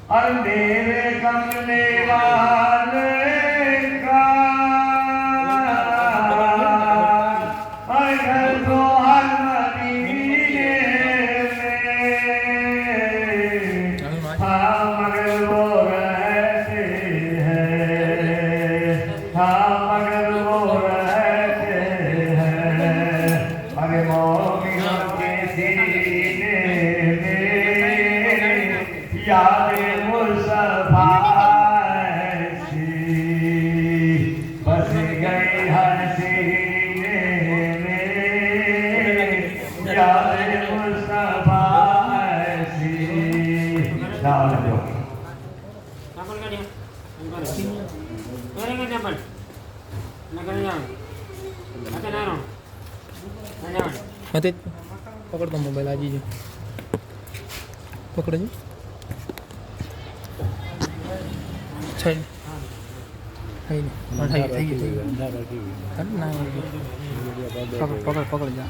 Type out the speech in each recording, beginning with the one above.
اور میرے کملے والے کا اور گھر کو ہر مدینے میں ہاں مگر وہ رہتے ہیں ہاں مگر وہ رہتے ہیں ارے مومنوں کے سینے میں یاد مصطفیٰ ایسی بس گئی ہر سینے میں یاد مصطفیٰ ایسی Mati, pokok tuh mobil aja sih. Pokok aja. Cai. Hai nih, hai gitu. Kan naik. Pokok aja.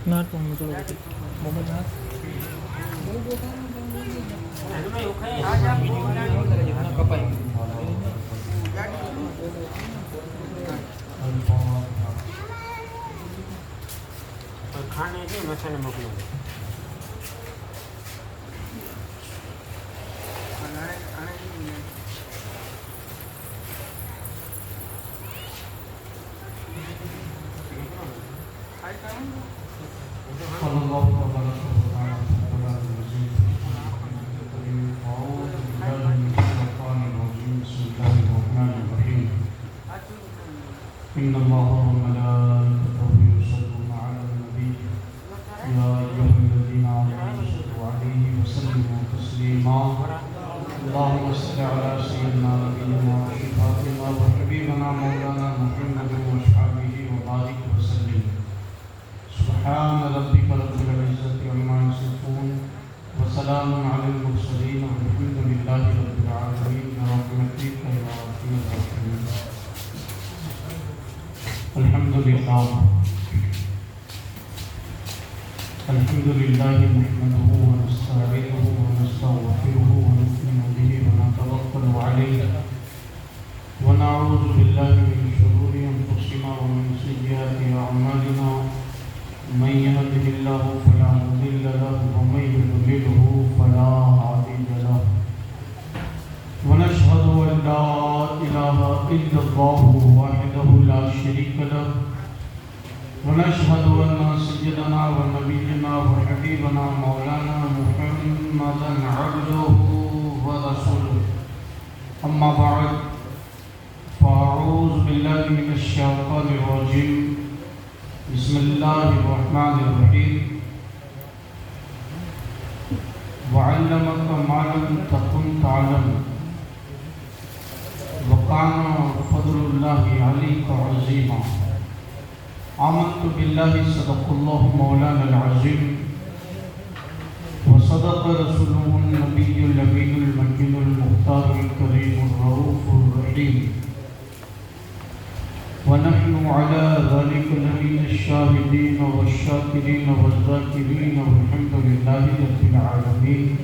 Nah, tuh mobil nah. کھانے کے مسئلے مکمل إن الله وملائكته يصلون على النبي يا أيها الذين آمنوا صلوا عليه وسلموا تسليما اللهم صل على سيدنا نبينا وشفاعنا وحبيبنا مولانا محمد وأصحابه وبارك وسلم سبحان ربك رب العزة عما يصفون وسلام على المرسلين والحمد لله رب العالمين برحمتك يا أرحم الراحمين الحمد لله نحمده ونستعينه ونستغفره ونؤمن به ونتوكل عليه ونعوذ بالله من شرور أنفسنا ومن سيئات أعمالنا من يهده الله فلا مضل له ومن يضلله فلا هادي له ونشهد أن لا إله إلا الله وحده لا شريك له ونشهد أن سيدنا ونبينا وحبيبنا مولانا محمدا عبده ورسوله أما بعد فأعوذ بالله من الشيطان الرجيم بسم الله الرحمن الرحيم وعلمك ما لم تكن تعلم وكان فضل الله عليك عظيما آمنت بالله صدق الله مولانا العظيم وصدق رسوله النبي الأمين المكين المختار الكريم الرؤوف الرحيم ونحن على ذلك لمن الشاهدين والشاكرين والذاكرين والحمد لله رب العالمين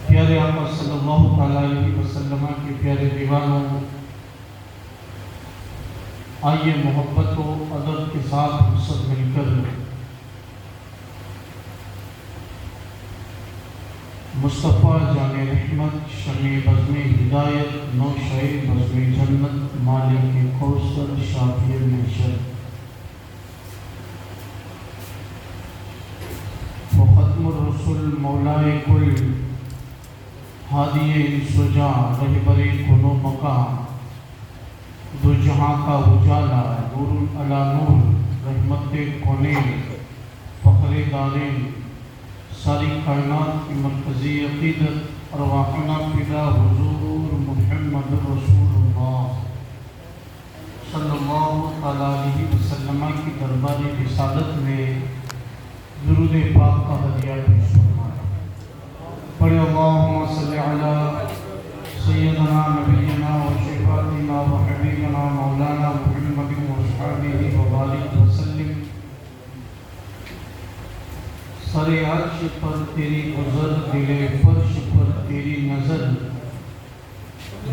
پیارے آقا صلی اللہ علیہ وسلم کے پیارے دیوانوں آئیے محبت و ادب کے ساتھ ہم سب مل کر مصطفیٰ جان رحمت شمع بزم ہدایت نوشۂ بزم جنت مالک کوثر شافی محشر وختم الرسل مولائے کل ہادی سجا رہبر کنو مقام دو جہاں کا اجالا نور علی نور رحمت کونین فخر دارین ساری کائنات کی مرکزی عقیدت ارواحنا فدا حضور محمد رسول اللہ صلی اللہ علیہ وسلم کی دربار رسالت میں درود پاک کا ہدیہ پیش فرمایا. پڑھے اللہم صلی علی سیدنا سيدنا نبينا وشفاعنا وحبيبنا مولانا محمد وأصحابه وبارك وسلم سر عرش پر تیری گزر دل فرش پر تیری نظر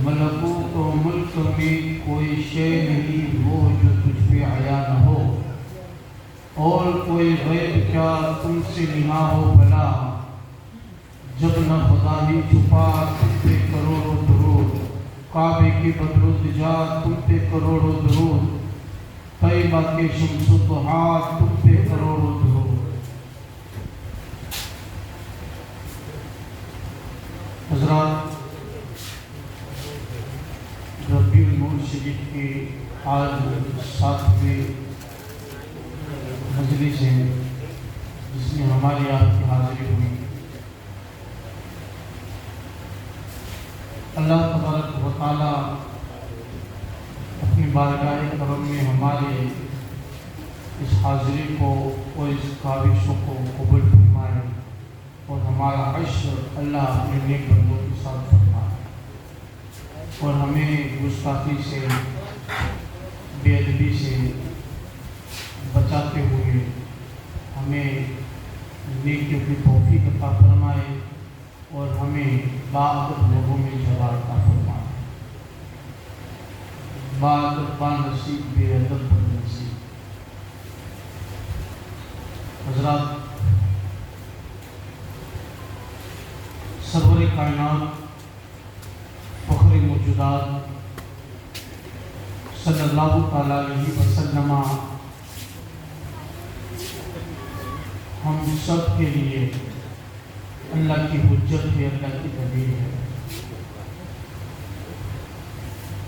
ملکوت و ملک میں کوئی شے نہیں وہ جو تجھ پہ عیا نہ ہو اور کوئی غیب کیا تم سے نہا ہو بھلا جب نہ خدا ہی چھپا تم پہ کروڑوں درود کعبے کی بدرالدجا تم پہ کروڑوں درود طیبہ کے شمس و ضحا تم پہ کروڑوں درود حضرات ربیع النور شریف کی آج 7ویں مجلس ہے جس میں ہماری آپ کی حاضری ہوئی. اللہ تبارک و تعالیٰ اپنی بارگاہ کرم میں ہماری اس حاضری کو اور اس کاوشوں کو قبول فرمائے اور ہمارا عشر اللہ اپنے نیک بندوں کے ساتھ فرمائے اور ہمیں گستاخی سے بے ادبی سے بچاتے ہوئے ہمیں نیکیوں کی توفیق عطا فرمائے اور ہمیں باادب لوگوں میں جگہ عطا فرمائے. باادب بانصیب بے ادب بدنصیب. حضرات سرور کائنات فخر موجودات صلی اللہ تعالیٰ علیہ وسلم ہم سب کے لیے اللہ کی حجت ہے, اللہ کی دلیل ہے.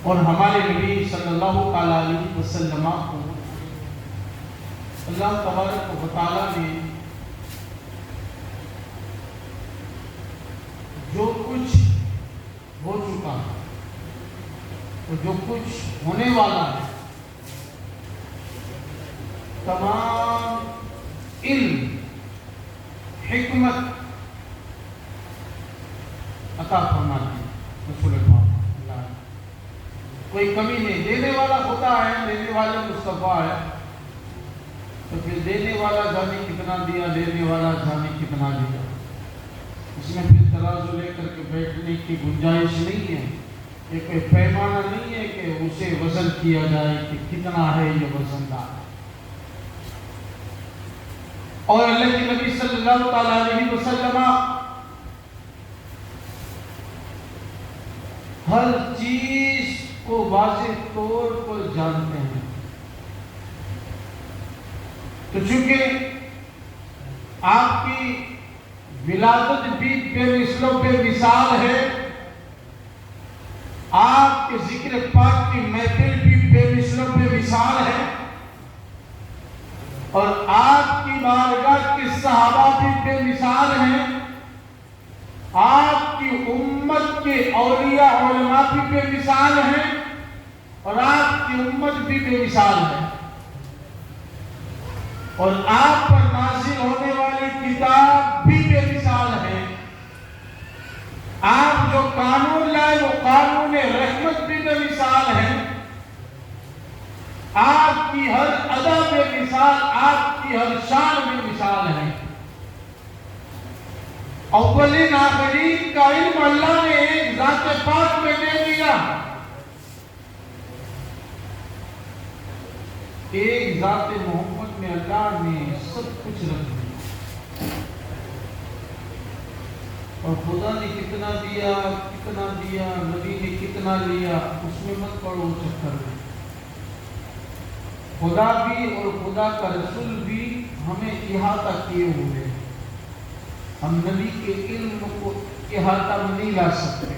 اور ہمارے نبی صلی اللہ تعالیٰ علیہ وسلم کو اللہ تبارک و تعالیٰ نے جو کچھ ہو چکا ہے اور جو کچھ ہونے والا ہے تمام علم حکمت عطا فرماتی رسول پاک اللہ. کوئی کمی نہیں. دینے والا خدا ہے, دینے والے مصطفیٰ ہے, تو پھر دینے والا جانے کتنا دیا, لینے والا جانے کتنا دیا. اس میں پھر ترازو لے کر کے بیٹھنے کی گنجائش نہیں ہے. یہ کوئی پیمانہ نہیں ہے کہ اسے وزن کیا جائے کہ کتنا ہے یہ وزن دار. اور اللہ کے نبی صلی اللہ تعالیٰ علیہ وسلم ہر چیز کو واضح طور پر جانتے ہیں. تو چونکہ آپ کی ولادت بھی بے مثل و بے مثال ہے, آپ کے ذکر پاک کی محفل بھی بے مثل و بے مثال ہے, اور آپ کی بارگاہ کے صحابہ بھی بے مثال ہیں, آپ کی امت کے اولیاء علماء بھی بے مثال ہیں, اور آپ کی امت بھی بے مثال ہے, اور آپ پر نازل ہونے والی کتاب بھی بے مثال ہے. آپ جو قانون لائے وہ قانون رحمت بھی بے مثال ہے. آپ کی ہر ادا بے مثال, آپ کی ہر شان بے مثال ہے. اولین آخرین کا علم اللہ نے ایک ذات پاک میں دے دیا. ایک ذات محمد میں اللہ نے سب کچھ رکھ دیا. اور خدا نے کتنا دیا, کتنا دیا, نبی نے کتنا لیا, اس میں مت پڑو چکر میں. خدا بھی اور خدا کا رسول بھی ہمیں احاطہ کیے ہوئے. ہم نبی کے علم کو احاطہ میں نہیں لا سکتے.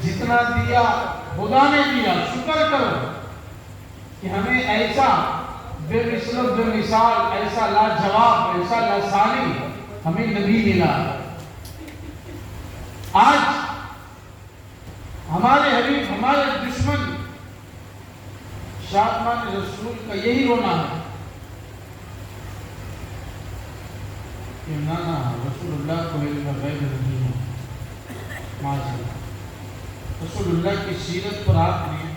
جتنا دیا خدا نے دیا, شکر کرو کہ ہمیں ایسا بے مثل و بے مثال, ایسا لاجواب, ایسا لاثانی ہمیں نبی ملا. آج ہمارے حبیب, ہمارے دشمن شادمان رسول کا یہی رونا ہے کہ نا رسول اللہ کو علم غیب نہیں ہے. رسول اللہ کی سیرت پر آپ نے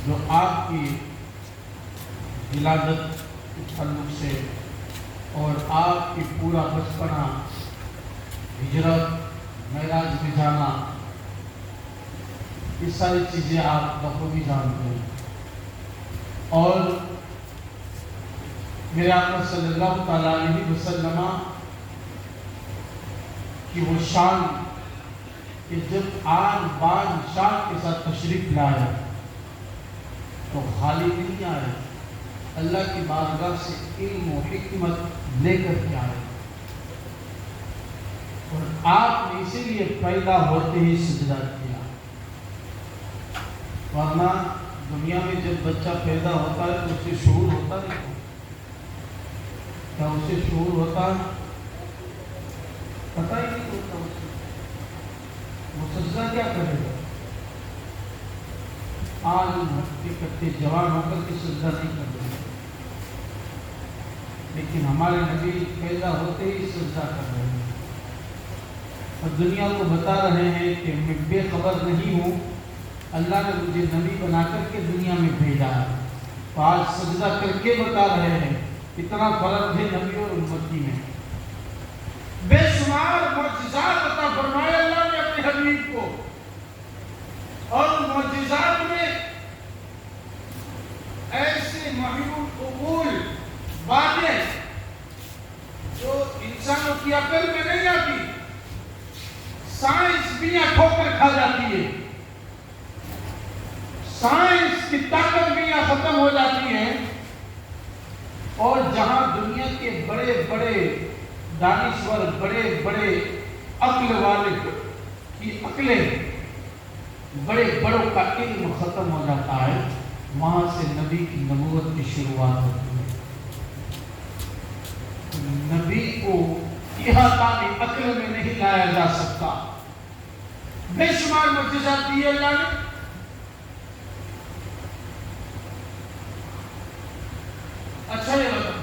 جو آپ کی ولادت کے تعلق سے اور آپ کی پورا بچپنا، ہجرت، معراج میں جانا، یہ ساری چیزیں آپ بخوبی جانتے ہیں، اور میرے آقا صلی اللہ تعالیٰ علیہ وسلم کی وہ شان کہ جب آن بان شان کے ساتھ تشریف لائے تو خالی نہیں آئے، اللہ کی بارگاہ سے علم و حکمت لے کر کے آئے، اور آپ نے اسی لیے پیدا ہوتے ہی سجدہ کیا۔ ورنہ دنیا میں جب بچہ پیدا ہوتا ہے تو اسے شعور ہوتا نہیں، کیا اسے شعور ہوتا ہے؟ پتہ ہی نہیں ہوتا اسے، وہ سجدہ کیا کرے گا؟ عالم ہوتے کرتے جوان ہو کر کے سجدہ نہیں کرتے، لیکن ہمارے نبی پیدا ہوتے ہی سجدہ کر رہے ہیں، اور دنیا کو بتا رہے ہیں کہ میں بے خبر نہیں ہوں، اللہ نے مجھے نبی بنا کر کے دنیا میں بھیجا ہے، تو آج سجدہ کر کے بتا رہے ہیں۔ اتنا فرق ہے نبی اور امتی میں، بے شمار معجزات عطا فرمائے اللہ نے اپنے حبیب کو، اور معجزات میں ایسے محیط العقول باتیں جو انسانوں کی عقل میں نہیں آتی، سائنس بھی ٹھوکر کھا جاتی ہے، سائنس کی طاقت بھی یہاں ختم ہو جاتی ہے، اور جہاں دنیا کے بڑے بڑے دانشور، بڑے بڑے عقل والے کی عقلیں، بڑے بڑوں کا علم ختم ہو جاتا ہے، وہاں سے نبی کی نبوت کی شروعات ہوتی ہے۔ نبی کو احاطہ میں عقل میں نہیں لایا جا سکتا، بے شمار معجزات دیے اللہ نے۔ اچھا یہ بتا،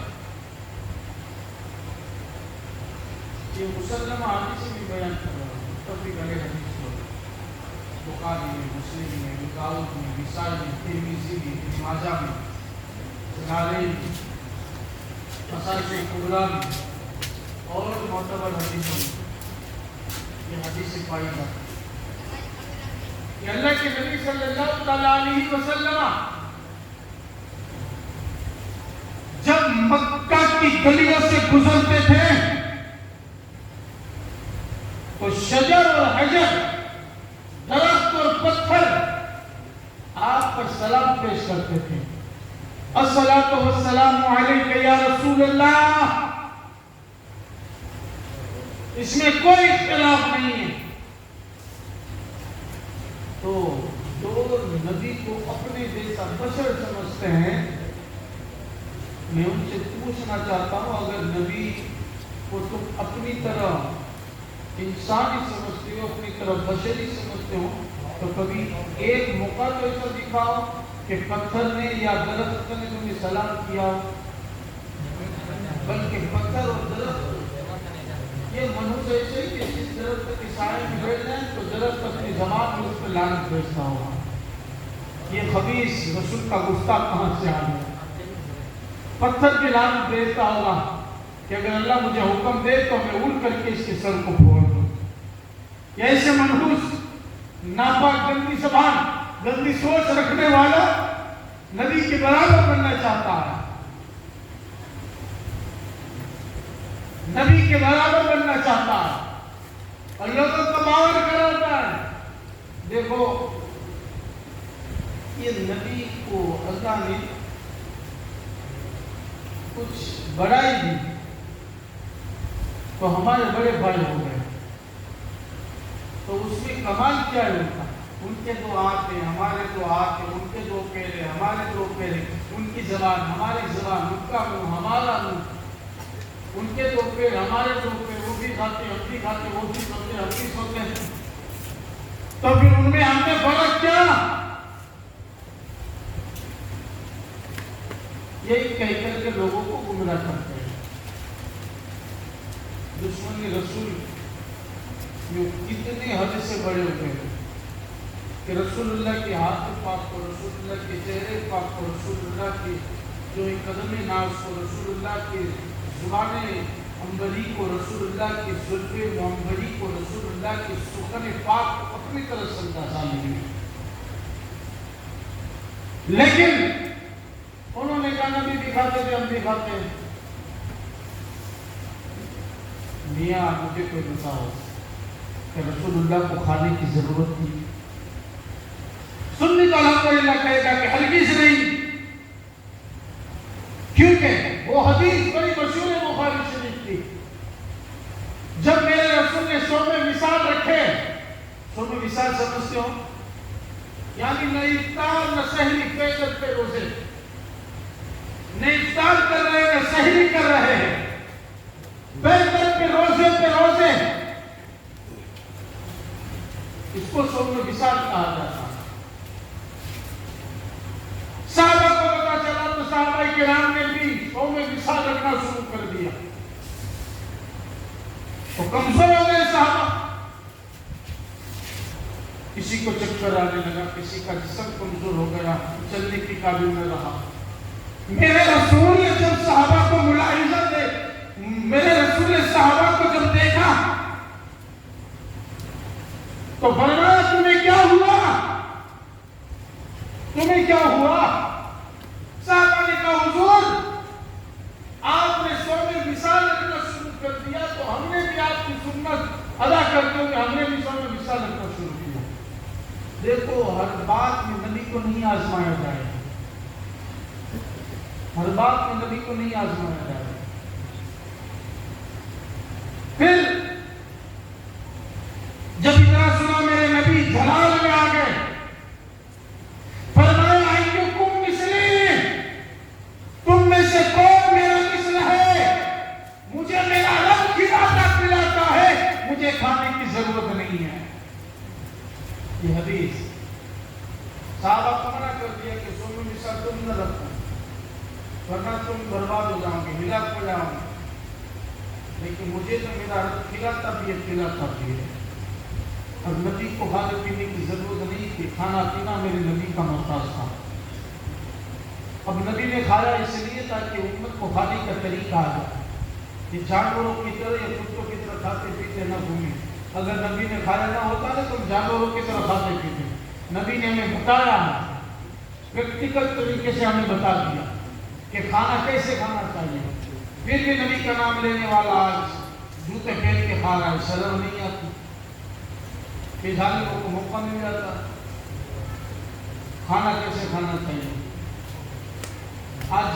یہ مسلم حدیث سے بھی بیان کر رہا ہوں، تب بھی گلے حدیث ہو، بخاری میں، مسلم میں، ابو داؤد میں، نسائی میں، ترمذی میں، ابن ماجہ میں، سنالے میں، مصائب کبریٰ میں، اور معتبر حدیث میں یہ حدیث سے پائی جاتی ہے کہ اللہ کے نبی صلی اللہ تعالیٰ علیہ وسلم جب مکہ کی گلیوں سے گزرتے تھے تو شجر اور حجر، درخت اور پتھر آپ پر سلام پیش کرتے تھے، الصلاۃ والسلام علیک یا رسول اللہ، اس میں کوئی اختلاف نہیں ہے۔ تو جو نبی کو اپنے جیسا بشر سمجھتے ہیں، میں ان سے پوچھنا چاہتا ہوں، اگر نبی کو تم اپنی طرح انسانی سمجھتے ہو، اپنی طرح بشری سمجھتے ہو، تو کبھی ایک موقع تو ایسا دکھاؤ کہ پتھر نے یا درخت نے تمہیں سلام کیا، بلکہ پتھر اور درخت یہ منحوس ایسے ہی کہ جس درخت کے سائے میں بیٹھ جائیں تو درخت اپنی زبان میں اس پہ لعنت بھیجتا ہوگا۔ یہ خبیث رسول کا گستاخ کہاں سے آ گیا؟ پتھر کی لعنت بھیجتا ہوگا کہ اگر اللہ مجھے حکم دے تو میں اڑ کر کے اس کے سر کو پھوڑ دوں۔ یہ ایسے منحوس، ناپاک، گندی زبان، گندی سوچ رکھنے والا نبی کے برابر بننا چاہتا ہے، نبی کے برابر بننا چاہتا ہے، اور لوگوں کا باور کراتا ہے۔ دیکھو یہ نبی کو اللہ نے کچھ بڑائی دی تو ہمارے بڑے بھائی ہو گئے، تو اس میں کمال کیا ہے ان کے دو ہاتھ ہیں، ہمارے دو ہاتھ ہیں، ان کے دو پیر ہیں، ہمارے دو پیر ہیں، ان کی زبان ہماری زبان، ان کا منہ ہمارا منہ، ان کے دو پیر ہمارے دو پیر، وہ بھی کھاتے ہم بھی کھاتے، وہ بھی سوتے ہم بھی سوتے ہیں، تو پھر ان میں ہم نے فرق کیا؟ یہی کہہ کر کے لوگوں کو گمراہ کرتے ہیں۔ دشمن رسول جو کتنے حد سے بڑے ہوتے ہیں، کہ رسول اللہ کے ہاتھ پاک کو، رسول اللہ کے چہرے پاک کو، رسول اللہ کے جو قدم ناز کو، رسول اللہ کے زبان عنبری کو، رسول اللہ کے زلف معمبری کو، رسول اللہ کے سخن پاک کو اپنی طرف سے اندازہ نہیں. لیکن انہوں نے کہا نبی دکھاتے تھے، ہم دکھاتے ہیں. میاں مجھے کوئی بتاؤ کہ رسول اللہ کو کھانے کی ضرورت تھی؟ سنی تو الحمدللہ کہے گا کہ ہرگز نہیں، کیونکہ وہ حدیث بڑی مشہور بخاری شریف کی. جب میرے رسول نے صوم وصال رکھے، صوم وصال سمجھتے ہو؟ یعنی نہ افطار نہ سحری، پیدل پہ روزے، نہ افطار کر رہے نہ سحری کر رہے ہیں، پیدل پہ روزے، اس کو صوم وصال کہا جاتا ہے. صحابہ کو پتا چلا تو صحابہ کرام نے بھی صوم وصال رکھنا شروع کر دیا. تو کمزور ہو گئے صحابہ، کسی کو چکر آنے لگا، کسی کا جسم کمزور ہو گیا، چلنے کی قابل نہ رہا. میرے رسول نے جب صحابہ کو ملاحظہ دے، میرے رسول نے صحابہ کو جب دیکھا تو فرمایا تمہیں کیا ہوا؟ تمہیں کیا ہوا؟ صحابہ نے کہا حضور آپ نے صوم وصال رکھنا شروع کر دیا تو ہم نے بھی آپ کی سنت ادا کرتے ہوئے ہم نے بھی صوم وصال رکھنا شروع کیا. دیکھو ہر بات میں نبی کو نہیں آزمایا جائے، ہر بات میں نبی کو نہیں آزمایا جائے. پھر جب اتنا سنا میرے نبی جلال میں آ گئے، فرمایا ایکم مثلی، تم میں سے کون میرا مثل ہے؟ مجھے میرا رب کھلاتا پلاتا ہے، مجھے کھانے کی ضرورت نہیں ہے. یہ حدیث صحابہ کو منع کر دیا کہ صوم وصال تم نہ رکھو ورنہ تم برباد ہو جاؤ گے، ہلاک ہو جاؤ گے. لیکن مجھے تو میرا رب کھلاتا بھی ہے. اب نبی کو کھانے پینے کی ضرورت نہیں تھی، کھانا پینا میرے نبی کا محتاج تھا. اب نبی نے کھایا اس لیے تاکہ امت کو کھانے کا طریقہ آ جائے، کہ جانوروں کی طرح یا کتوں کی طرح کھاتے پیتے نہ گھومیں. اگر نبی نے کھایا نہ ہوتا نا تو جانوروں کی طرح کھاتے پیتے. نبی نے ہمیں بتایا، پریکٹیکل طریقے سے ہمیں بتا دیا کہ کھانا کیسے کھانا چاہیے. پھر بھی نبی کا نام لینے والا آج جوتے پہن کے کھا رہا ہے، شرم نہیں آتی؟ کہ ظالموں کو موقع مل جاتا کھانا کیسے کھانا چاہیے. آج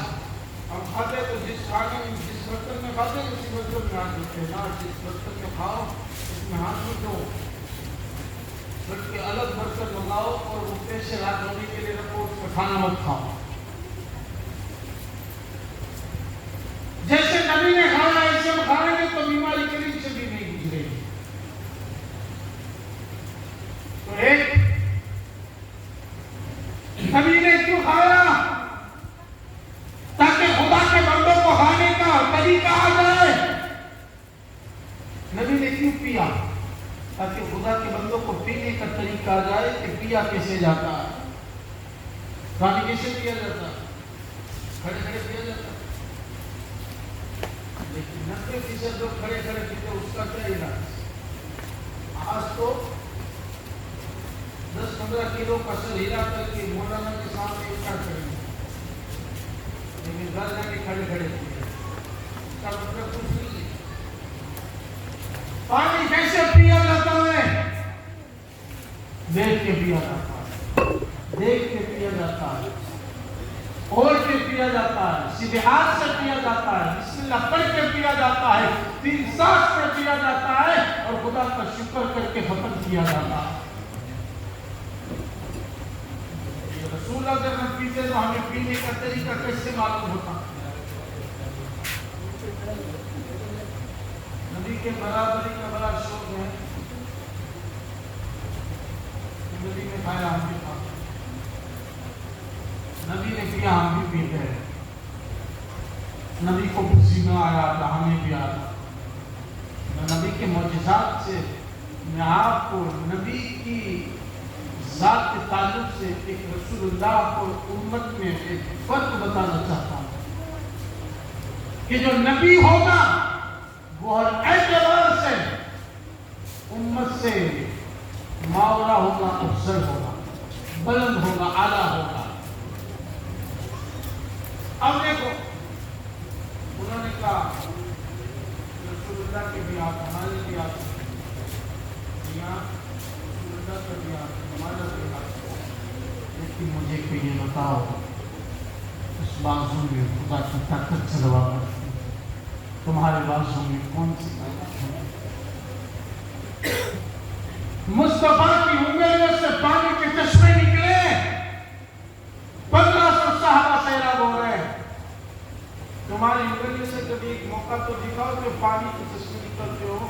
ہم کھاتے تو جس برتن میں کھاتے ہیں اسی برتن میں ہاتھ دھوتے ہیں. جس برتن میں کھاؤ اس میں ہاتھ نہیں دھو، بلکہ الگ برتن منگاؤ اور وہ پیسے ہاتھ دھونے کے لیے رکھو، اس میں کھانا مت کھاؤ. جیسے نبی نے کھایا ایسے ہم کھائیں گے تو بیماری قریب سے بھی نہیں گزرے گی. تو ایک نبی نے کیوں کھایا؟ تاکہ خدا کے بندوں کو کھانے کا طریقہ آ جائے. نبی نے کیوں پیا؟ تاکہ خدا کے بندوں کو پینے کا طریقہ آ جائے کہ پیا کیسے جاتا ہے، پانی کیسے پیا جاتا ہے، کھڑے کھڑے پیا جاتا ہے. لیکن 90% لوگ کھڑے کھڑے پیتے، اس کا کیا علاج؟ آج تو 10-15 کلو کا سر ہلا کر کے مولانا کے سامنے اکٹھا کریں گے، لیکن گھر جا کے کھڑے کھڑے پیتے. اس کا مطلب کچھ نہیں ہے. پانی کیسے پیا جاتا ہے؟ دیکھ کے پیا جاتا ہے، دیکھ کے پیا جاتا ہے، اور کے پیا جاتا ہے، سیدھے ہاتھ سے پیا جاتا ہے، بسم اللہ پڑھ کے پیا جاتا ہے، 3 سانس پہ پیا جاتا ہے، اور خدا کا شکر کر کے ختم کیا جاتا ہے. رسول اگر نہ پیتے تو ہمیں پینے کا طریقہ کیسے معلوم ہوتا؟ نبی کے برابری کا بڑا شوق ہے. نبی نے کھایا ہم بھی کھاتے، نبی نے پیا ہم بھی پیتے ہیں. نبی کو پسینہ آیا تھا ہمیں بھی آیا. نبی کے معجزات سے میں آپ کو نبی کی ذات کے تعلق سے ایک رسول اللہ کو امت میں ایک فرق بتانا چاہتا ہوں کہ جو نبی ہوگا وہ ہر اعتبار سے امت سے ماولا ہوگا، افضل ہوگا، بلند ہوگا، اعلیٰ ہوگا۔ اب دیکھو انہوں نے کہا رسول اللہ کے بھی آپ، ہمارے بھی آپ، رسول اللہ کا بھی آپ، ہمارا بھی آپ، لیکن مجھے کہ یہ بتاؤ اس بازو میں خدا کی طاقت سے دبا کرتی ہے، تمہارے بازو میں کون سی طاقت ہے؟ مصطفیٰ کی انگلیوں سے پانی کے چشمے نکلے، 1500 صحابہ سیراب ہو رہے ہیں، تمہاری انگلی سے کبھی ایک موقع تو دکھاؤ کہ پانی کے چشمے نکلتے ہو۔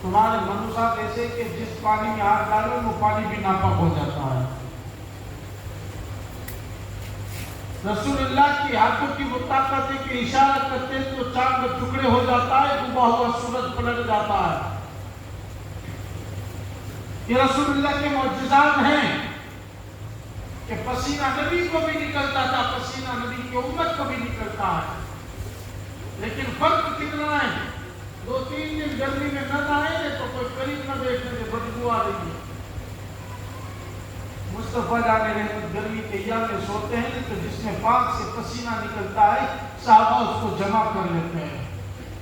تمہارے منوسات ایسے کہ جس پانی میں ہاتھ ڈالو وہ پانی بھی ناپاک ہو جاتا ہے۔ رسول اللہ کی ہاتھوں کی وہ طاقت ہے کہ اشارہ کرتے ہیں تو چاند میں ٹکڑے ہو جاتا ہے، ڈوبا ہوا سورج پلٹ جاتا ہے۔ یہ رسول اللہ کے معجزات ہیں کہ پسینہ نبی کو بھی نکلتا تھا، پسینہ نبی کی امت کو بھی نکلتا ہے، لیکن فرق کتنا ہے؟ 2-3 دن گرمی میں نہ آئے تو کوئی قریب نہ دیکھنے سے بدبو آ رہی ہے۔ مصطفیٰ جانے رحمت گرمی کے ایام میں سوتے ہیں تو جس میں پاک سے پسینہ نکلتا ہے صحابہ اس کو جمع کر لیتے ہیں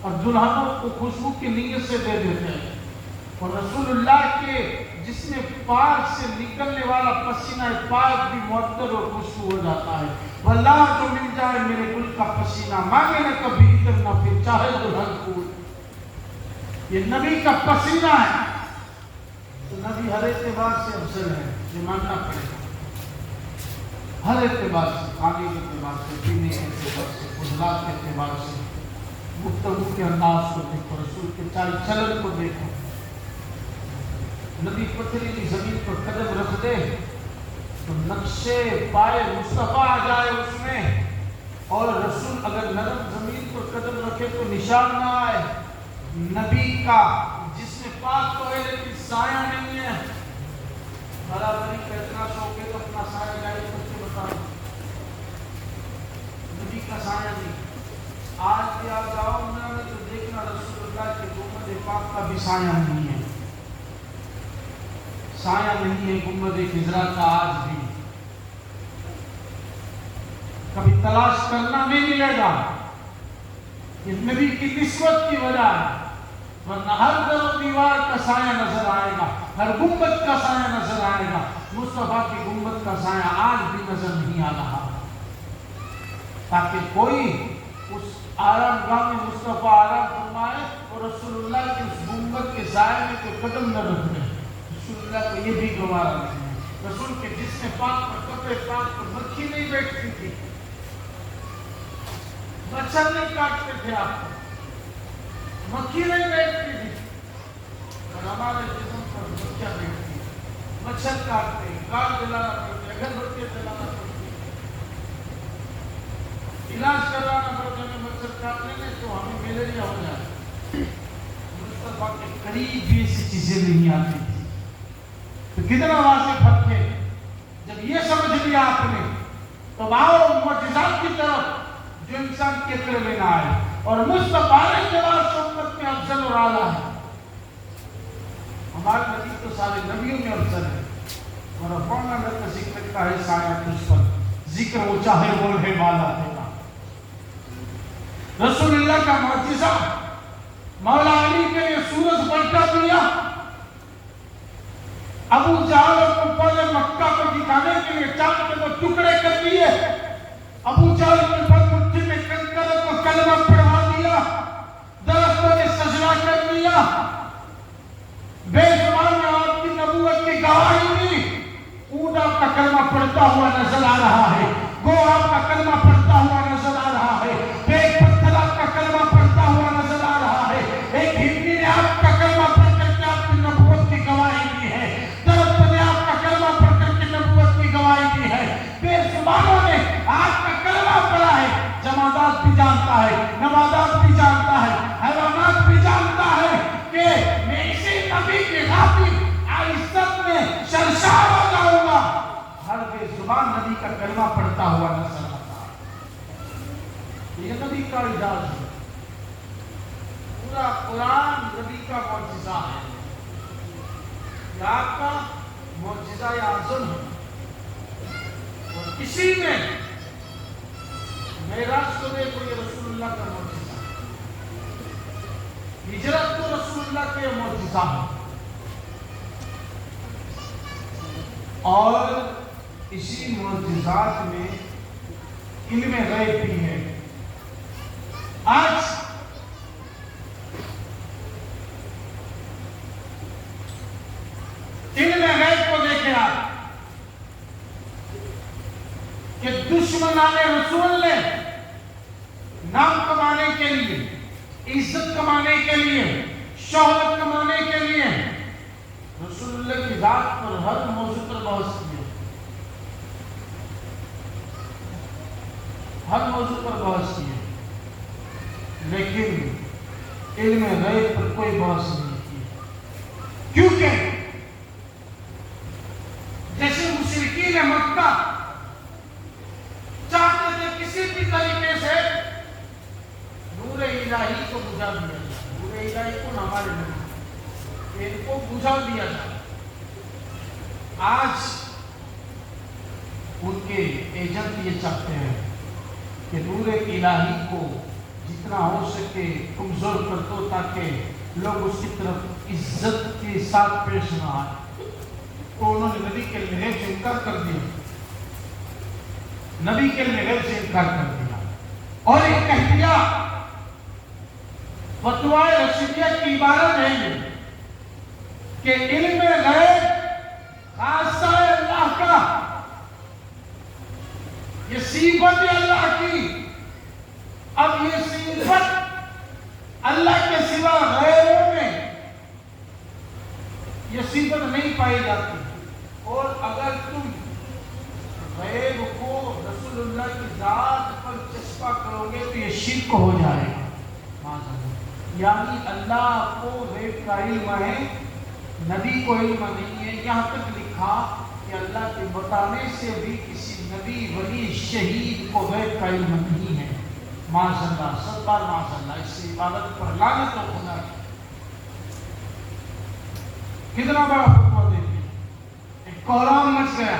اور دلہنوں کو خوشبو کی نیت سے دے دیتے ہیں، اور رسول اللہ کے جس میں پاک سے نکلنے والا پسینہ پاک بھی معطر اور خوشبو ہو جاتا ہے۔ واللہ جو مل جائے میرے گل کا پسینہ، مانگے نہ کبھی ادھر نہ پھر چاہے دلہن پھول۔ یہ نبی کا پسینہ ہے تو نبی ہر اعتبار سے افضل ہے، یہ ماننا پڑے گا، ہر اعتبار سے، کھانے کے اعتبار سے، پینے کے اعتبار سے، خدمات کے اعتبار سے، گفتگو کے انداز کو دیکھو، رسول کے چال چلن کو دیکھو۔ نبی پتھریلی زمین پر قدم رکھ دے تو نقشے پائے مصطفیٰ آ جائے اس میں، اور رسول اگر نرم زمین پر قدم رکھے تو نشان نہ آئے نبی کا، جس میں پاک تو ہے لیکن سایہ نہیں ہے۔ برابری کا اتنا شوق ہے تو اپنا سایہ جائے کر کے بتاؤ، نبی کا سایہ نہیں۔ آج بھی آپ جاؤ میں تو دیکھنا رسول اللہ کے گنبد پاک کا بھی سایہ نہیں ہے، سایہ نہیں ہے گنبد خضرا کا آج بھی۔ کبھی تلاش کرنا نہیں ملے گا، یہ نبی کی نسبت کی وجہ ہے، ورنہ ہر در و دیوار کا سایہ نظر آئے گا، ہر گنبد کا سایہ نظر آئے گا، مصطفیٰ کی گنبد کا سایہ آج بھی نظر نہیں آ رہا، تاکہ کوئی اس آرام گاہ میں مصطفیٰ آرام فرمائے اور رسول اللہ کی اس گنبد کے سائے میں کوئی قدم نہ رکھ دے۔ رسول اللہ کو یہ بھی گوارا نہیں ہے، رسول کے جسم پاک پر کپڑے پاک پر مکھی نہیں بیٹھتی تھی، مچھر نہیں کاٹتے تھے آپ کو، مکھی نہیں بیٹھتی تھی، اور ہمارے جسم پر مکھیاں بیٹھتی ہیں، مچھر کاٹتے ہیں، کاٹ جلانا پڑتے ہیں، گھر بچے جلانا پڑتے ہیں، علاج کرانا پڑتا ہے، مچھر کاٹنے میں تو ہمیں ملیریا ہو جائے۔ مصطفیٰ کے قریب بھی ایسی چیزیں نہیں آتی تھی، تو کتنا واضح فرق ہے۔ جب یہ سمجھ لیا آپ نے تو آؤ معجزات کی طرف جو انسان کے عقل میں نہ آئے، اور مصطفیٰ کے بعد امت میں افضل اور اعلیٰ ہے۔ ہمارے نبی تو سارے نبیوں میں افضل ہے، اور رفعنا لک ذکرک کا ہے سایہ تجھ پر، ذکر وہ چاہے وہ ہے والا ہوگا۔ رسول اللہ کا معجزہ مولا علی کے لیے سورج پلٹا دیا، ابو جہل اور کفار مکہ کو دکھانے کے لیے چاند کے وہ ٹکڑے کر دیے، ابو جہل کے مٹھی میں کنکر کو کلمہ پڑھا دیا، درختوں نے سجدہ کر دیا، بے زبان نے آپ کی نبوت کی گواہی دی، اونٹ آپ کا کلمہ پڑھتا ہوا نظر آ رہا ہے، گو آپ کا کلمہ پڑھتا ہوا نظر آ رہا ہے، ایک پتھر آپ کا کلمہ پڑھتا ہوا نظر آ رہا ہے، ایک ہندی نے آپ کا کلمہ پڑھ کر کے آپ کی نبوت کی گواہی دی ہے، درخت نے آپ کا کلمہ پڑھ کر کے نبوت کی گواہی دی ہے، بے زبانوں نے آپ کا کلمہ پڑھا ہے، جمادات بھی جانتا ہے، نباتات بھی جانتا ہے، حیوانات بھی جانتا ہے کہ میں اسی نبی کی خاطر آہستہ پورا قرآن نبی کا معجزہ ہے، یہ آپ کا معجزہ اعظم ہے، اور اسی میں معراج کو دیکھو، یہ رسول اللہ کا معجزہ ہے، ہجرت تو رسول اللہ کے معجزہ ہے، اور اسی معجزات میں علم غیب بھی ہے۔ آج علم غیب کو دیکھیں آپ کہ دشمنان رسول نے نام کمانے کے لیے، عزت کمانے کے لیے، شہرت کمانے کے لیے رسول اللہ کی ذات پر ہر موضوع پر بحث کی، ہر موضوع پر بحث کی، لیکن علم غیب پر کوئی بحث نہیں کی، کیونکہ جیسے مشرکین مکہ چاہتے تھے کسی بھی طریقے سے نور الہی کو بجھا دیا جائے، نور الہی کو ہمارے نہیں، ان کو بجھا دیا جائے۔ آج ان کے ایجنٹ یہ چاہتے ہیں کہ نور الہی کو جتنا ہو سکے کمزور کر دو تاکہ لوگ اس کی طرف عزت کے ساتھ پیش نہ آئے، تو انہوں نے نبی کے غیب سے انکار کر دیا، نبی کے غیب سے انکار کر دیا، اور ایک کہہ دیا فتویٰ رشیدیہ کی عبارت ہے کہ علم غیب خاصہ اللہ کا، یہ صفت ہے اللہ کی، اب یہ صفت اللہ کے سوا غیروں میں یہ صفت نہیں پائی جاتی، اور اگر تم غیب کو رسول اللہ کی ذات پر چسپا کرو گے تو یہ شرک ہو جائے گا، یعنی اللہ کو غیب کا علم ہے، نبی کو علم نہیں ہے، یہاں تک لکھا کہ اللہ کے بتانے سے بھی کسی نبی ولی شہید کو غیب کا علم نہیں ہے، معاذ اللہ، سب بار معاذ اللہ، اس سے عبادت پر لعنت و خدا کی، کتنا بڑا فتویٰ دیکھیں، ایک کورام مچ گیا۔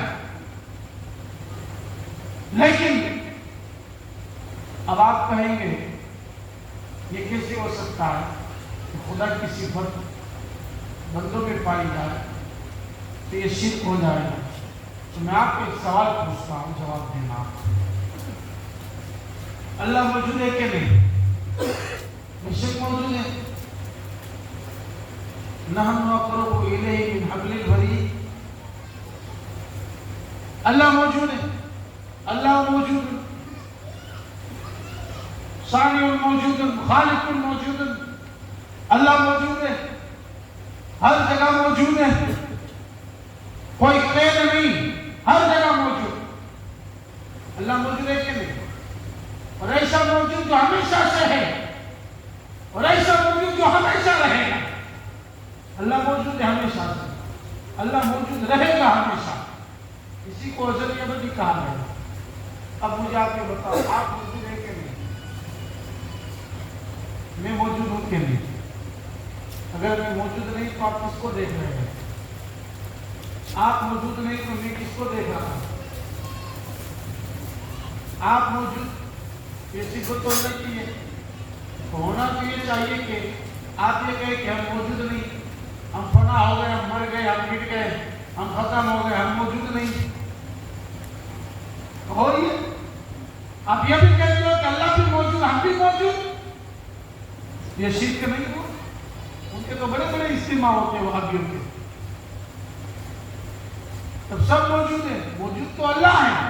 لیکن اب آپ کہیں گے یہ کیسے ہو سکتا ہے کہ خدا کی صفت بندوں میں پائی جائے تو یہ شرک ہو جائے گا؟ تو میں آپ کو ایک سوال پوچھتا ہوں، جواب دینا۔ اللہ موجود ہے کہ نہیں؟ بے شک موجود ہے، نحن اقرب الیہ من حبل الورید، اللہ موجود ہے، اللہ موجود ہے، صانع موجود ہے، خالق موجود ہے، اللہ موجود ہے، ہر جگہ موجود ہے، کوئی قید نہیں، ہر جگہ موجود، اللہ موجود ہے کہ نہیں؟ اور ایسا موجود جو ہمیشہ سے ہے، اور ایسا موجود جو ہمیشہ رہے گا، اللہ موجود ہے ہمیشہ سے، اللہ موجود رہے گا ہمیشہ، اسی کو ازلی ابدی کہا گیا۔ اب مجھے آپ یہ بتاؤ، آپ موجود ہیں کہ نہیں؟ میں موجود ہوں کہ نہیں؟ اگر میں موجود نہیں تو آپ کس کو دیکھ رہے ہیں؟ آپ موجود نہیں تو میں کس کو دیکھ رہا ہوں؟ آپ موجود، یہ صفت تو اللہ کی ہے، ہونا تو یہ چاہیے کہ آپ یہ کہیں کہ ہم موجود نہیں، ہم فنا ہو گئے، ہم مر گئے، ہم مٹ گئے، ہم ختم ہو گئے، ہم موجود نہیں، ہو رہی ہے۔ آپ یہ بھی کہتے ہو کہ اللہ بھی موجود، ہم بھی موجود، یہ شرک نہیں ہو؟ ان کے تو بڑے بڑے اجتماع ہوتے ہیں وہابیوں کے، تب سب موجود ہیں، موجود تو اللہ ہے،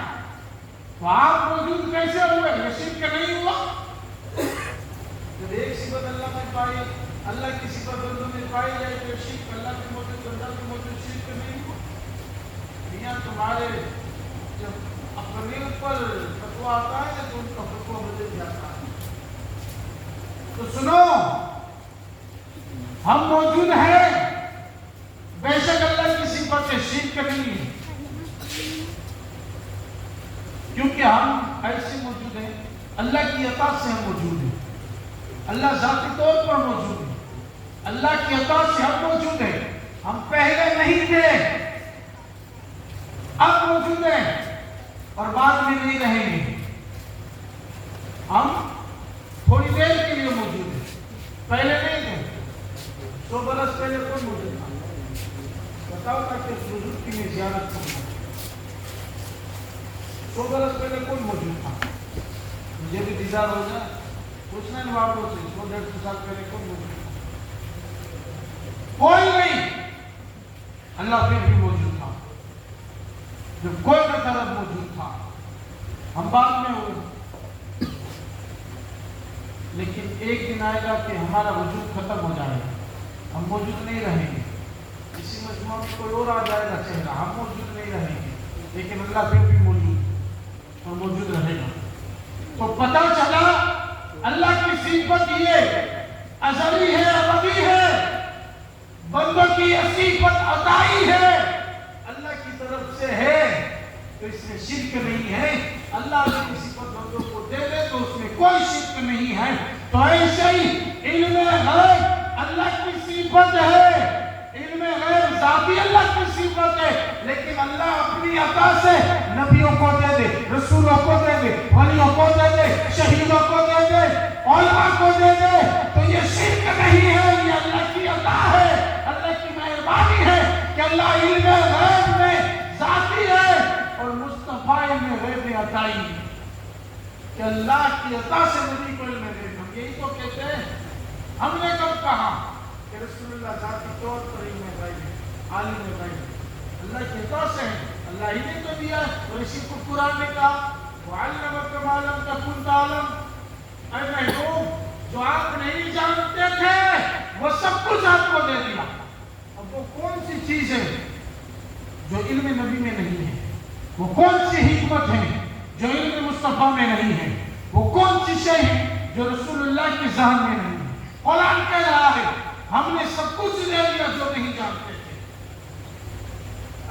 تو آپ موجود کیسے ہوئے؟ یہ شرک نہیں ہوا؟ جب ایک صفت اللہ میں پائی، اللہ کی صفت بندوں میں پائی جائے تو شرک، اللہ کے موجود، اللہ کے موجود، شرک نہیں ہوا؟ میاں تمہارے جب اپنے اوپر فتویٰ آتا ہے تو ان کا فتویٰ بدل جاتا ہے۔ تو سنو، ہم موجود ہیں، بے شک اللہ کی صفت سے شرک نہیں ہے، کیونکہ ہم ایسے موجود ہیں، اللہ کی عطا سے ہم موجود ہیں، اللہ ذاتی طور پر موجود ہے، اللہ کی عطا سے ہم موجود ہیں، ہم پہلے نہیں تھے اب موجود ہیں اور بعد میں نہیں رہیں گے۔ ہم تھوڑی دیر کے لیے موجود ہیں، پہلے نہیں تھے۔ 100 برس پہلے کون موجود تھا؟ بتاؤ تاکہ بزرگ کی میں زیارت کروں۔ 100 برس پہلے کون موجود تھا؟ مجھے بھی دیدار ہو جائے، پوچھنا نہیں بابوں سے 100-150 سال پہلے کون موجود تھا؟ کوئی نہیں۔ اللہ پھر بھی موجود تھا، جب کوئی نہ طرف موجود تھا، ہم بعد میں ہوئے۔ لیکن ایک دن آئے گا کہ ہمارا وجود ختم ہو جائے گا، ہم موجود نہیں رہیں گے۔ اسی مجموعہ میں کوئی اور آ جائے گا چہرہ، ہم موجود نہیں رہیں گے، لیکن اللہ پھر بھی موجود اور موجود رہے گا۔ تو پتہ چلا اللہ کی صفت یہ ازلی ہے، ابدی ہے، بندوں کی یہ صفت عطائی ہے، اللہ کی طرف سے ہے، تو اس میں شرک نہیں ہے۔ اللہ اگر کسی پر بندوں کو دے دے تو اس میں کوئی شرک نہیں ہے۔ تو ایسے ہی علم غیب اللہ کی صفت ہے، علم غیب ذاتی اللہ کی صفت ہے، لیکن اللہ اپنی عطا سے نبیوں کو دے دے، رسولوں کو دے دے، ولیوں کو دے دے، شہیدوں کو دے دے، علماء کو دے دے، تو یہ شرک نہیں ہے، یہ اللہ کی عطا ہے، اللہ کی مہربانی ہے کہ اللہ علم غیب میں ذاتی ہے اور مصطفیٰ علم غیب عطائی ہے، کہ اللہ کی عطا سے نبی کو علم غیب۔ ہم یہی تو کہتے ہیں، ہم نے کب کہا کہ رسول اللہ ذاتی طور پر علم غیب ہے، عالم غیب ہے، اللہ کی عطا سے ہے، اللہ ہی نے تو دیا ہے۔ اور اسی کو قرآن نے کہا وَعَلَّمَكَ مَا لَمْ تَكُنْ تَعْلَمُ، اے محبوب جو آپ نہیں جانتے تھے وہ سب کچھ آپ کو دے دیا۔ اب وہ کون سی چیز ہے جو علم نبی میں نہیں ہے؟ وہ کون سی حکمت ہے جو علم مصطفیٰ میں نہیں ہے؟ وہ کون سی شے ہے جو رسول اللہ کی ذہن میں نہیں ہے؟ قرآن کہہ رہا ہے ہم نے سب کچھ دے دیا جو نہیں جانتے تھے۔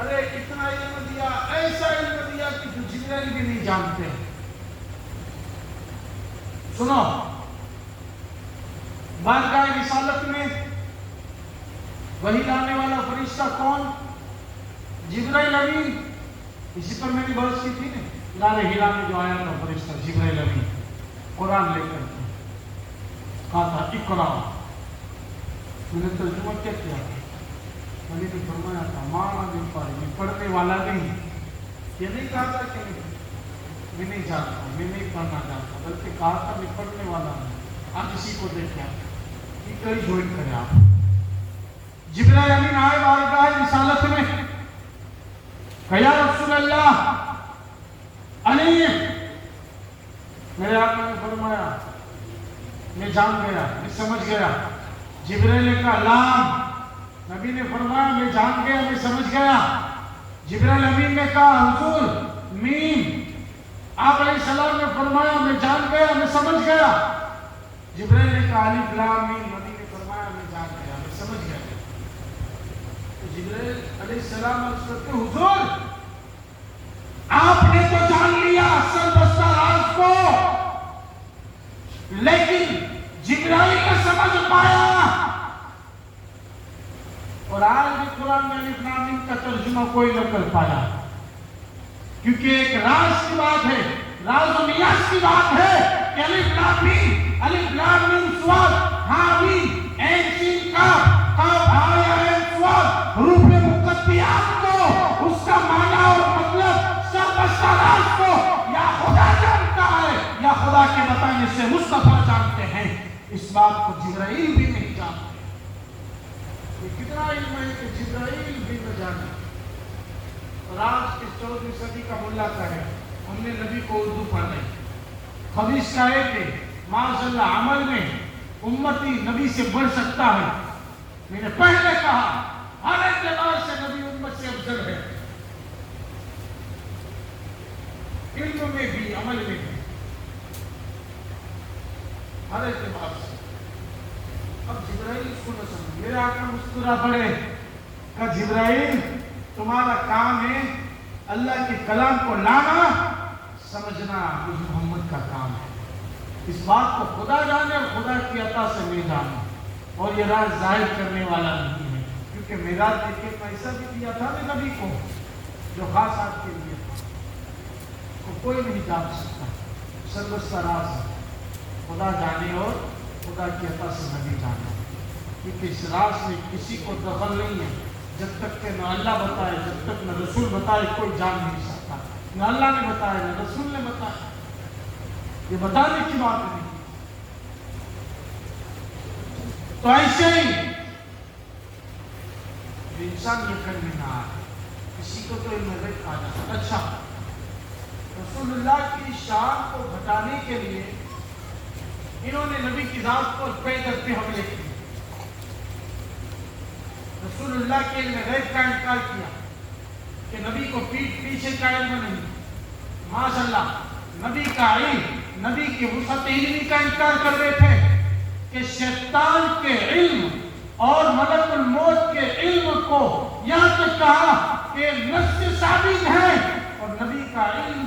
ارے اتنا علم دیا، ایسا علم دیا کہ جو جبرائیل بھی نہیں جانتے۔ سنو، بارگاہ رسالت میں وحی لانے والا فرشتہ کون؟ جبرائیل امین۔ اسی پر میں نے بحث کی تھی نا، لال ہیرا میں جو آیا تھا فرشتہ جبرائیل امین قرآن لے کر کے کہا تھا اقرا، میں نے ترجمہ کیا کیا؟ میں نے فرمایا تھا مانا دن پر یہ پڑھنے والا نہیں، یہ نہیں کہا تھا کہ میں نہیں جانتا، میں نہیں پڑھنا جانتا، بلکہ کہا تھا میں پڑھنے والا ہوں۔ آپ اسی کو دیکھیں، یہ کئی جوائن کریں آپ۔ جبرائیل امین آئے بارگاہ رسالت میں کہ یا رسول اللہ علیم، میرے آقا نے فرمایا میں جان گیا، میں سمجھ گیا۔ جبرائیل نے کہا لام، نبی نے فرمایا میں جان گیا، میں سمجھ گیا۔ جبرائیل امین نے کہا حضور میم، آپ علیہ السلام نے فرمایا میں جان گیا، میں سمجھ گیا۔ جبرائیل نے کہا الف لام میم، نبی نے فرمایا میں جان گیا، میں سمجھ گیا۔ تو جبرائیل علیہ السلام عرض کرتے حضور آپ نے تو جان لیا اصل بستہ راز کو، لیکن جبرائیل نے سمجھ پایا، اور آج بھی قرآن میں الف لام میم کا ترجمہ کوئی نہ کر پایا، کیونکہ ایک راز کی بات ہے، راز و نیاز کی بات ہے کہ الف لام میم سواد حامیم عین سین کاف قاف ہا یا عین سواد حروف مقطعات کو، اس کا معنی اور مطلب سربستہ راز کو یا خدا جانتا ہے یا خدا کے بتانے سے مصطفیٰ جانتے ہیں۔ اس بات کو جبرائیل بھی نہیں جانتے۔ یہ کتنا علم ہے کہ جبرائیل بھی نہ جانے۔ اور آج کے 14ویں صدی کا ملا کا ہے، ہم نے نبی کو اردو پڑھ رہی۔ حدیث کا ہے کہ معاذ اللہ عمل میں امتی نبی سے بڑھ سکتا ہے۔ میں نے پہلے کہا ہر اعتبار سے نبی امت سے افضل ہے، علم میں بھی عمل میں بھی، ہر اعتبار سے۔ اب جبرائیل اس کو نہ سمجھ، میرے آقا مسکرا پڑے کہ جبرائیل تمہارا کام ہے اللہ کے کلام کو لانا، سمجھنا مجھ محمد کا کام ہے۔ اس بات کو خدا جانے اور خدا کی عطا سے میں جانے، اور یہ راز ظاہر کرنے والا نہیں ہے، کیونکہ معراج دیکھ کے پیسہ بھی دیا تھا نا نبی کو جو خاص آپ کے لیے تھا، تو کوئی نہیں جان سکتا، سربستہ راز ہے، خدا جانے اور خدا کی عطا سے نبی جانے، کیونکہ اس راز میں کسی کو دخل نہیں ہے، جب تک کہ نہ اللہ بتائے، جب تک نہ رسول بتائے کوئی جان نہیں سکتا، نہ اللہ نے بتایا نہ رسول نے بتایا، یہ بتانے کی بات نہیں۔ تو ایسے ہی انسان یہ کرنے نہ آئے، کسی کو تو علم غیب آ جاتا۔ اچھا، رسول اللہ کی شان کو گھٹانے کے لیے انہوں نے نبی کی ذات کو پے کرتے حملے کیے، رسول اللہ کے علم غیب کا انکار کیا کہ نبی کو پیٹھ پیچھے کا علم نہیں، معاذ اللہ نبی کا علم، نبی کی وسعت علمی کا انکار کر رہے تھے کہ شیطان کے علم اور ملک الموت کے علم کو یہاں تک کہا کہ نص ثابت ہے، اور نبی کا علم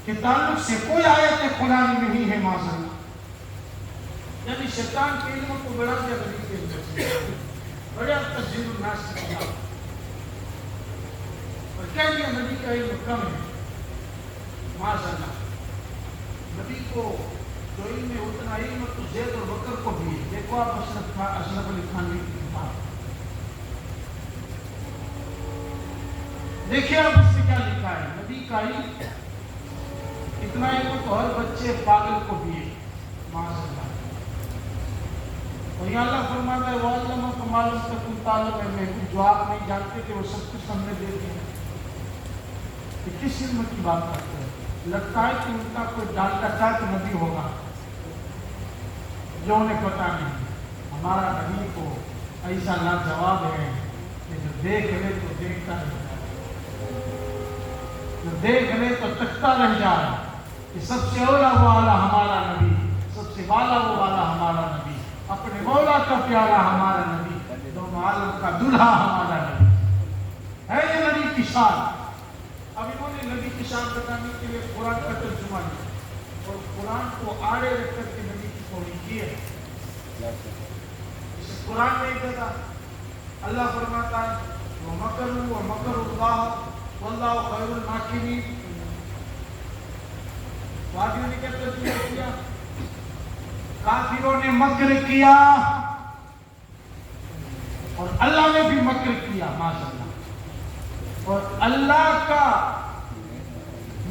کے تعلق سے کوئی آیت قرآن میں نہیں ہے، معاذ اللہ، یعنی شیطان کے علم کو بڑھا دیا نبی کے علم سے، بڑا تجزیہ الناس کیا اور کہہ دیا نبی کا علم کم ہے، معاذ اللہ۔ نبی کو جو علم ہے اتنا علم تو زید اور بکر کو بھی ہے، دیکھو آپ اشرف علی تھانوی کی بات، دیکھیں آپ اس سے کیا لکھا ہے، نبی کا علم اتنا علم تو ہر بچے پاگل کو بھی ہے، معاذ اللہ۔ اور یہاں اللہ فرماتا ہے وَعَلَّمَكَ مَا لَمْ تَكُنْ تَعْلَمُ، میں جو آپ نہیں جانتے تھے وہ سب کچھ ہم نے دے دیا۔ یہ کس علم کی بات کرتے ہیں؟ لگتا ہے کہ ان کا کوئی ڈالتا تھا کہ نبی ہوگا، جو انہیں پتا نہیں۔ ہمارا نبی کو ایسا لاجواب ہے کہ جو دیکھ لے تو دیکھتا رہ جائے، جو دیکھ لے تو تکتا رہ جائے کہ سب سے اولا وہ والا ہمارا نبی، سب سے والا وہ والا ہمارا نبی، اپنے مولا کا پیارا ہمارا نبی، دونوں عالم کا دلہا ہمارا نبی ہے، یہ نبی کی شان۔ اب انہوں نے نبی کی شان بتانے کے لیے قرآن کا ترجمہ لیا اور قرآن کو آڑے رکھ کر کے نبی کی توہین کی ہے۔ اسے قرآن نہیں کہتا، اللہ فرماتا ہے وَمَكَرُوا وَمَكَرُوا اللَّهُ وَاللَّهُ خَيْرُ الْمَاكِرِينَ۔ وادیوں نے کیا ترجمہ کیا؟ کافروں نے مکر کیا اور اللہ نے بھی مکر کیا، ماشاء اللہ، اور اللہ کا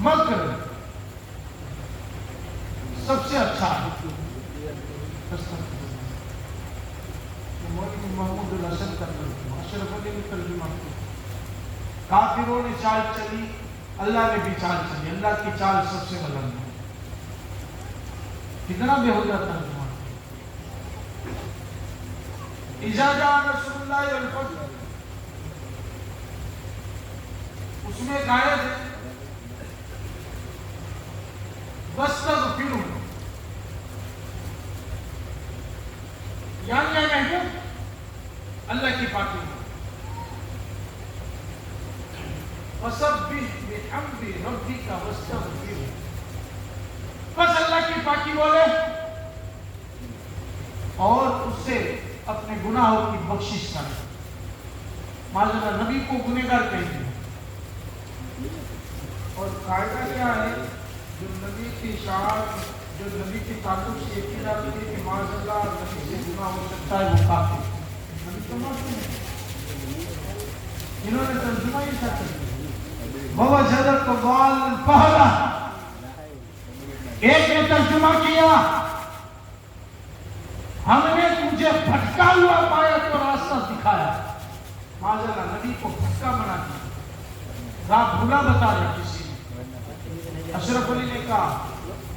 مکر سب سے اچھا ہے۔ مولوی محمود الحسن کا ترجمہ، اشرف علی نے ترجمہ کیا، کافروں نے چال چلی، اللہ نے بھی چال چلی، اللہ کی چال سب سے بلند ہے۔ کتنا بےہودہ ترجمہ۔ اذا جاء نصر اللہ والفتح، اس میں آیت ہے وَاسْتَغْفِرُوا، یعنی اے محبوب اللہ کی پاکی وَسَبِّحْ بِحَمْدِ رَبِّكَ وَاسْتَغْفِرْهُ، بس اللہ کی پاکی بولے اور اس سے اپنے گناہوں کی بخشش کرے۔ معذرت نبی کو گنہگار کہتے ہیں، اور قاعدہ کیا ہے، جو نبی کی شان، جو نبی کے تعلق سے یہ کی جاتی ہے کہ معاذ اللہ نبی سے گناہ ہو سکتا ہے، وہ کافر ہے، نبی تو معصوم ہے۔ انہوں نے ترجمہ ہی کیا کر دیا، وَوَجَدَكَ ضَالًّا فَهَدَىٰ، ایک نے ترجمہ کیا ہم نے تجھے بھٹکا ہوا پایا تو راستہ دکھایا، معاذ اللہ نبی کو بھٹکا بنا دیا، راہ بھولا بتا رہے کسی نے۔ اشرف علی نے کہا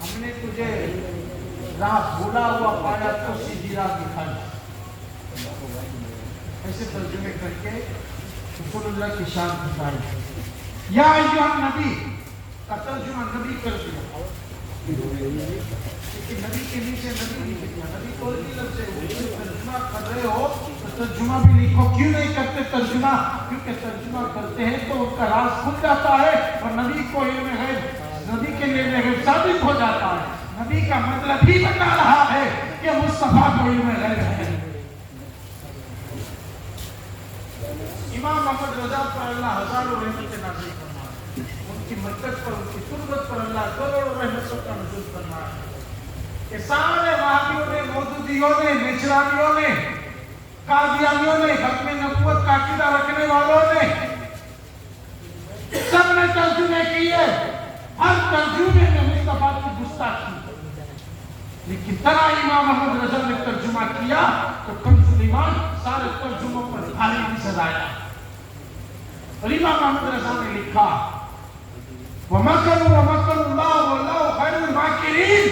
ہم نے تجھے راہ بھولا ہوا پایا تو سیدھی راہ دکھائی۔ ایسے ترجمے کر کے رسول اللہ کی شان بتائی۔ یا ایھا نبی کا ترجمہ نبی کر دیا، لیکن نبی کے نیچے نبی نہیں لکھا، نبی کو نہیں لفظ ہے، ترجمہ کر رہے ہو تو ترجمہ بھی لکھو۔ کیوں نہیں کرتے ترجمہ؟ کیونکہ ترجمہ کرتے ہیں تو ان کا راز کھل جاتا ہے اور نبی کو علم غیب، نبی کے لیے غیب ثابت ہو جاتا ہے۔ نبی کا مطلب ہی بتا رہا ہے کہ مصطفیٰ کو علم غیب ہے۔ امام محمد رضا پر اللہ ہزاروں رحمتیں نازل فرمائے، ان کی مرکز پر، ان کی تربت پر اللہ کروڑوں رحمتوں کا نزول فرمائے کہ سارے وہابیوں نے، مودودیوں نے، نچرانیوں نے، قادیانیوں نے، ختم نبوت کا عقیدہ رکھنے والوں نے سب نے ترجمے کیے، ہر ترجمے میں مصطفیٰ کی گستاخی، لیکن ترا امام محمد رضا نے ترجمہ کیا تو کنز ایمان سارے ترجموں پر بھاری بھی سزایا۔ اور امام محمد رضا نے لکھا وَمَكَرُوا وَمَكَرُوا اللَّهُ وَاللَّهُ خَيْرُ الْمَاكِرِينَ،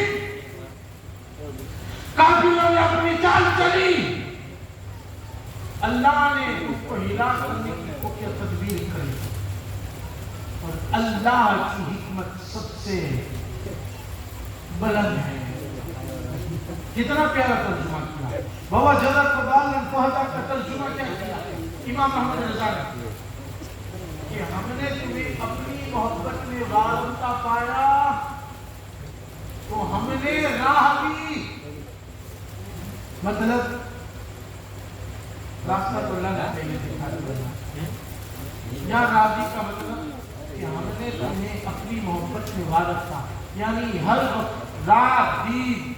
کافروں نے اپنی چال چلی، اللہ نے اس کو ہلاک کرنے کی کیا تدبیر کری، اور اللہ کی حکمت سب سے بلند ہے۔ کتنا پیارا ترجمہ کیا، وَوَجَدَ ضَالًّا فَهَدَىٰ کا ترجمہ کیا کیا امام محمد رضا نے کہ ہم نے تمہیں اپنی محبت میں وارثہ پایا تو ہم نے راہ دی، مطلب راستہ تو اللہ نے پہلے دکھا دیا، یا راضی کا مطلب کہ ہم نے تمہیں اپنی محبت میں وارثہ، یعنی ہر وقت رات دن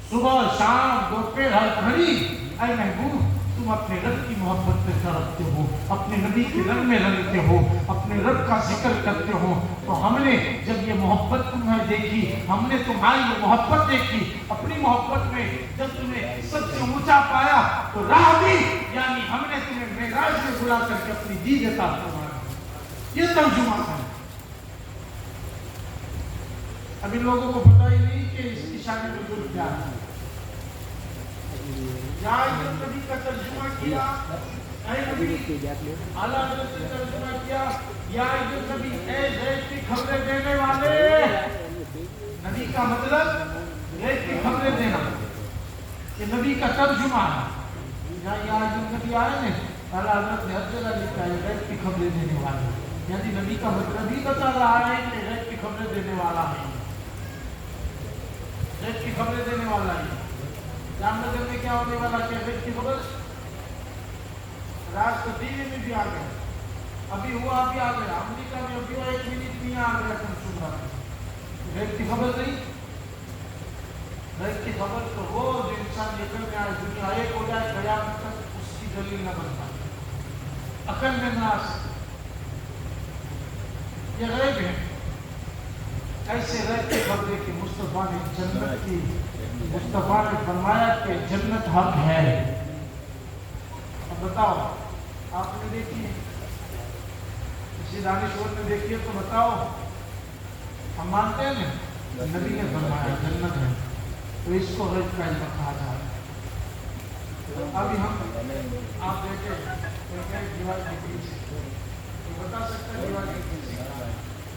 صبح شام دوپہر ہر گھڑی اے محبوب تم اپنے رب کی محبت میں رکھتے ہو، اپنے نبی کے رنگ میں رنگتے ہو، اپنے رب کا ذکر کرتے ہو، تو ہم نے جب یہ محبت تمہیں دیکھی، ہم نے تمہاری یہ محبت دیکھی، اپنی محبت میں جب تمہیں سب سے اونچا پایا تو راہ دی، یعنی ہم نے تمہیں معراج میں بلا کر کے اپنی دید عطا فرمائی۔ یہ ترجمہ ہے۔ ابھی لوگوں کو پتہ ہی نہیں کہ اس کی شان نزول کیا ہے۔ یا نبی کا ترجمہ کیا، اے نبی اعلیٰ حضرت نے ترجمہ کیا، یا نبی اے غیب کی خبریں دینے والے، نبی کا مطلب غیب کی خبریں دینا، یہ نبی کا ترجمہ ہے۔ یا نبی آئے نے اعلیٰ حضرت نے ہر جگہ لکھا ہے غیب کی خبریں دینے والے، یعنی نبی کا مطلب ہی بتا رہا ہے کہ غیب کی خبریں دینے والا ہے، غیب کی خبریں دینے والا ہے۔ جام نگر میں کیا ہونے والا کیا غیب کی خبر؟ راج تو ٹی وی میں بھی آ گیا، ابھی ہوا ابھی آ گیا، امریکہ میں ابھی ہوا 1 منٹ نہیں آ گیا، تم سن رہا ہے غیب کی خبر نہیں۔ غیب کی خبر تو وہ جو انسان نکل میں آئے، دنیا ایک ہو جائے قیامت تک اس کی دلیل نہ بن پائے، عقل میں نہ آ سکے، یہ غیب ہے۔ ایسے غیب کی خبریں کہ مصطفیٰ نے جنت کی، مصطفیٰ نے فرمایا کہ جنت حق ہے۔ اب بتاؤ آپ نے دیکھی کسی دانشور نے دیکھی ہے تو بتاؤ، ہم مانتے ہیں نا نبی نے فرمایا جنت ہے تو اس کو غیب کا علم کہا جا رہا ہے۔ ابھی ہم آپ دیکھیں دیوار کی پیچھے بتا سکتا ہے، دیوار کی پیچھے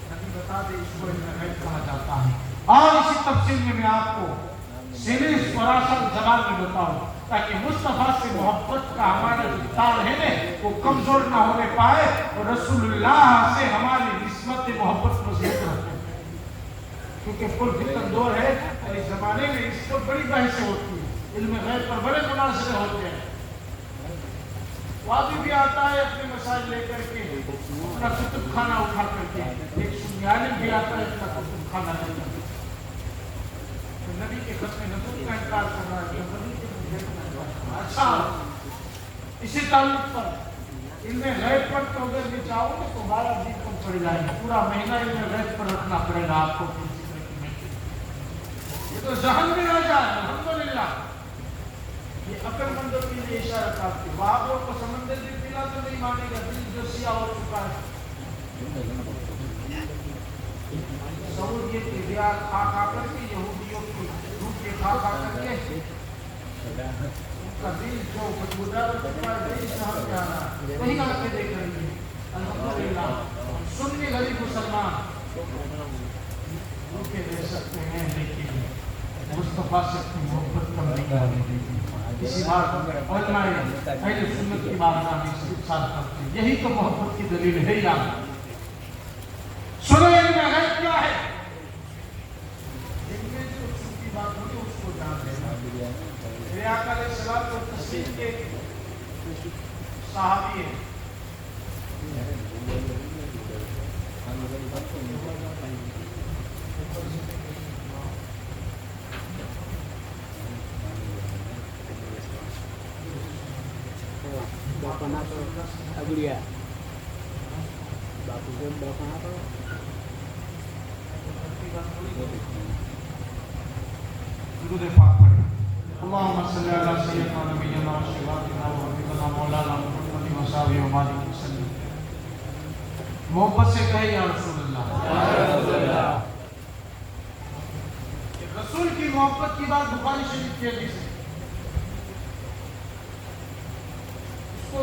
نبی بتا دے اس کو علم غیب کہا جاتا ہے۔ اور اسی تفصیل میں آپ کو سیریز فراصل زبان میں بتاؤں تاکہ مصطفیٰ سے محبت کا ہمارا رفتار ہے نا وہ کمزور نہ ہونے پائے، اور رسول اللہ سے ہماری نسبت محبت مزید رکھے، کیونکہ پر فتن دور ہے، اس زمانے میں اس کو بڑی بحثیں ہوتی ہیں، علم غیب پر بڑے مناظرے ہوتے ہیں۔ وابی بھی آتا ہے اپنے مسائل لے کر کے، اپنا کتب خانہ اٹھا کر کے، ایک سنی عالم بھی آتا ہے اپنا کتب خانہ لے کر کے، نبی کے ختم نبوت کا انکار کر رہا ہے، نبی کے مجھے اچھا اسی تعلق پر علم غیب پر تو اگر بھی چاہو گے تو 12 دن کم پڑ جائے گا، پورا مہینہ علم غیب پر رکھنا پڑے گا آپ کو، یہ تو ذہن میں آ جائے۔ الحمدللہ یہ عقل مندوں کے لیے اشارہ کافی، وہابیوں کو سمندر بھی پلا تو نہیں مانے گا، دل جو سیاہ ہو چکا ہے، سعودیت کے دیار کھا کھا کر کے، یہودیوں کی روح کے کھا کھا کر کے ان کا دل جو بدبودار ہو چکا ہے، وہی سہم پہ آنا، وہی آ کے دیکھ رہی ہے۔ الحمدللہ سنی غریب مسلمان روکے دے سکتے ہیں، لیکن مصطفیٰ سے اپنی محبت کم نہیں کرنے دیتی۔ اسی بات علماء اہل سنت کی بارگاہ میں استفسار کرتے ہیں، یہی تو محبت کی دلیل ہے۔ یاد سنو علم غیب کیا ہے؟ میرے آقا علیہ الصلوۃ والتسلیم کے صحابی ہیں. درود پاک پڑھیں. اللهم صل على سيدنا نبينا وشفيعنا وحبيبنا مولانا محمد وصحبه وبارك وسلم. محبت سے کہے یا رسول اللہ. رسول کی محبت کی بات بخاری شریف کے حدیث ہے. اس کو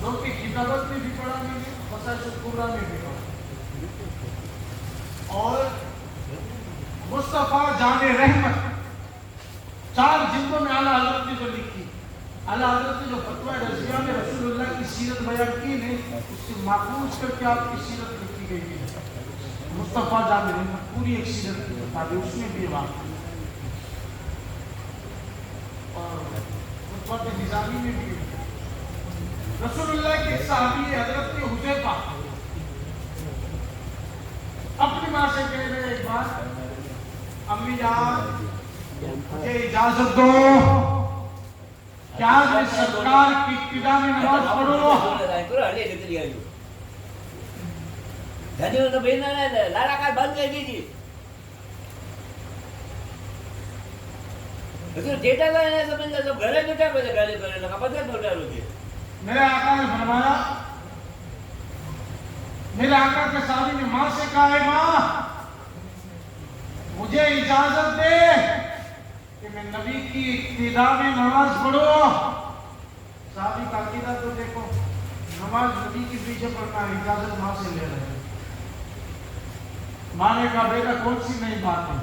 لوگ کی کتابت میں بھی پڑھا نہیں ہے, مسائل الکبریٰ میں بھی پڑھا. اور مصطفیٰ جان رحمت 4 جلدوں میں اعلیٰ حضرت نے جو لکھی, اعلیٰ حضرت نے جو فتویٰ رضویہ میں رسول اللہ کی سیرت بیان کی ہے, اس سے ماخوذ کر کے آپ کی سیرت لکھی گئی ہے. مصطفیٰ جان رحمت پوری ایک سیرت کی بتا دی, اس میں بھی یہ بات ہے. اور خطبۃ نظامی میں بھی رسول اللہ کے صحابی حضرت حذیفہ اپنی ماں سے کہہ رہے ایک بار, امی جان مجھے اجازت دو کیا میں سرکار کی ابتدا میں نماز پڑھوں. میرے آقا نے فرمایا, میرے آقا کے صحابی نے ماں سے کہا, ہے ماں مجھے اجازت دے کہ میں نبی کی ابتدا میں نماز پڑھوں. صحابی کا عقیدہ تو دیکھو, نماز نبی کے پیچھے پڑھنا ہے, اجازت ماں سے لے رہے ہیں. ماں نے کہا بیٹا کون سی نئی بات ہے,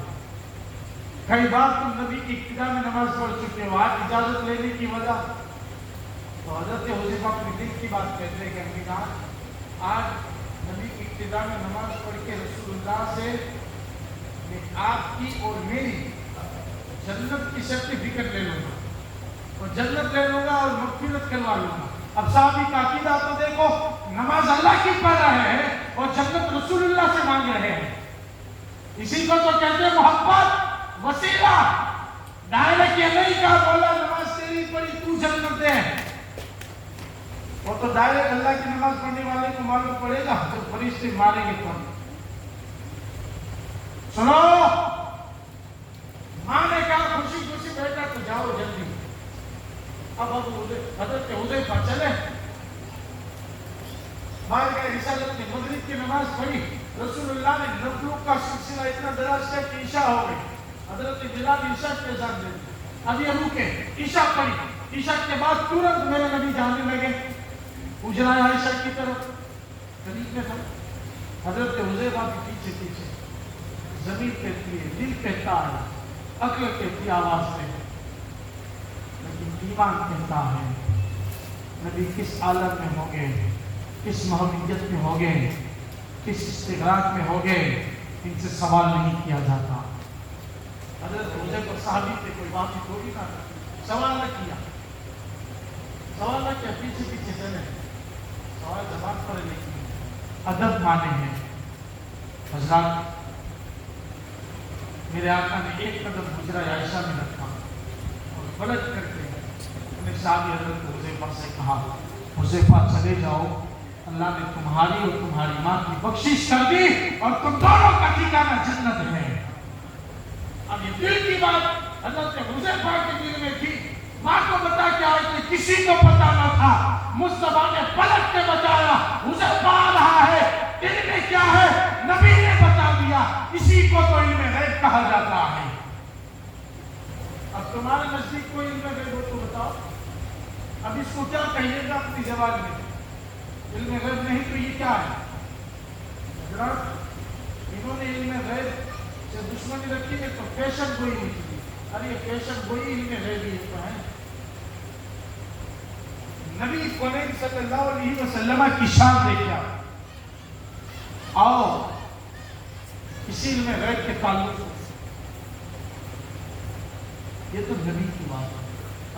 کئی بار تم نبی کی ابتدا میں نماز پڑھ چکے ہو, آج اجازت لینے کی وجہ. تو حضرت حذیفہ اپنے دل کی بات کہتے ہیں کہ امی جان آج نبی کی ابتدا میں نماز پڑھ کے رسول اللہ سے میں آپ کی اور میری جنت کی سرٹیفکیٹ لے لوں گا, اور جنت لے لوں گا اور مغفرت کروا لوں گا. اب صحابی کا عقیدہ تو دیکھو, نماز اللہ کی پڑھ رہے ہیں اور جنت رسول اللہ سے مانگ رہے ہیں. اسی کو تو کہتے ہیں محبت وسیلہ. ڈائریکٹ یہ نہیں کہا بولا نماز تیری پڑھی تو جنت دے, وہ تو ڈائریکٹ اللہ کی نماز پڑھنے والے کو معلوم پڑے گا تو فرشتے ماریں گے. تو سنو, ماں نے کہا خوشی خوشی بیٹا تو جاؤ جلدی. اب حضرت حذیفہ چلے, باہر گئے, رسالت نے مغرب کی نماز پڑھی. رسول اللہ نے نفلوں کا سلسلہ اتنا دراز کیا کہ عشاء ہو گئی. حضرت بلال عشاء کے اذان دے دی, ابھی رکے, عشاء پڑھی. عشاء کے بعد ترنت میرے نبی جانے لگے, اجرائے عائشہ کی طرف, قریب میں تھا. حضرت حذیفہ کے پیچھے پیچھے. زمین کہتی ہے, دل کہتا ہے, عقل کہتی آواز میں, لیکن ایمان کہتا ہے نبی کس عالم میں ہوں گے, کس محبیت میں ہوں گے, کس استغراق میں ہوں گے, ان سے سوال نہیں کیا جاتا. حضرت حذیفہ صحابی تھے, کوئی بات ہی تھوڑی نہ سوال نہ کیا, سوال نہ کیا, پیچھے پیچھے چلے. سوال زبان پر لیکن ادب مانے ہیں. حضرات میرے آقا نے ایک قدم حجرہ عائشہ میں رکھا اور پلٹ کر کے اپنے صحابی حضرت حذیفہ سے کہا, حذیفہ چلے جاؤ, اللہ نے تمہاری اور تمہاری ماں کی بخشش کر دی اور تم دونوں کا ٹھکانہ جنت ہے. اب یہ دل کی بات حضرت حذیفہ کے دل میں تھی. ماں کو بتا کے آئے کہ کسی کو پتا نہ تھا, مصطفیٰ نے پلٹ کے بتایا, حذیفہ آ رہا ہے, دل میں کیا ہے نبی نے بتا دیا. اسی کو تو علم غیب کہا جاتا ہے. اب تمہارے نزدیک کوئی علم غیب ہو تو بتاؤ, اب اس کو کیا کہیے گا اپنی زبان میں؟ علم غیب نہیں تو یہ کیا ہے؟ حضرات انہوں نے علم غیب سے دشمنی رکھی ہے تو پیشن گوئی نکلی. ارے یہ پیشن گوئی علم غیب ہی تو ہے. نبی کریم صلی اللہ علیہ وسلم کی شان دیکھا. آؤ اسی علم غیب کے تعلق, یہ تو نبی کی بات ہے.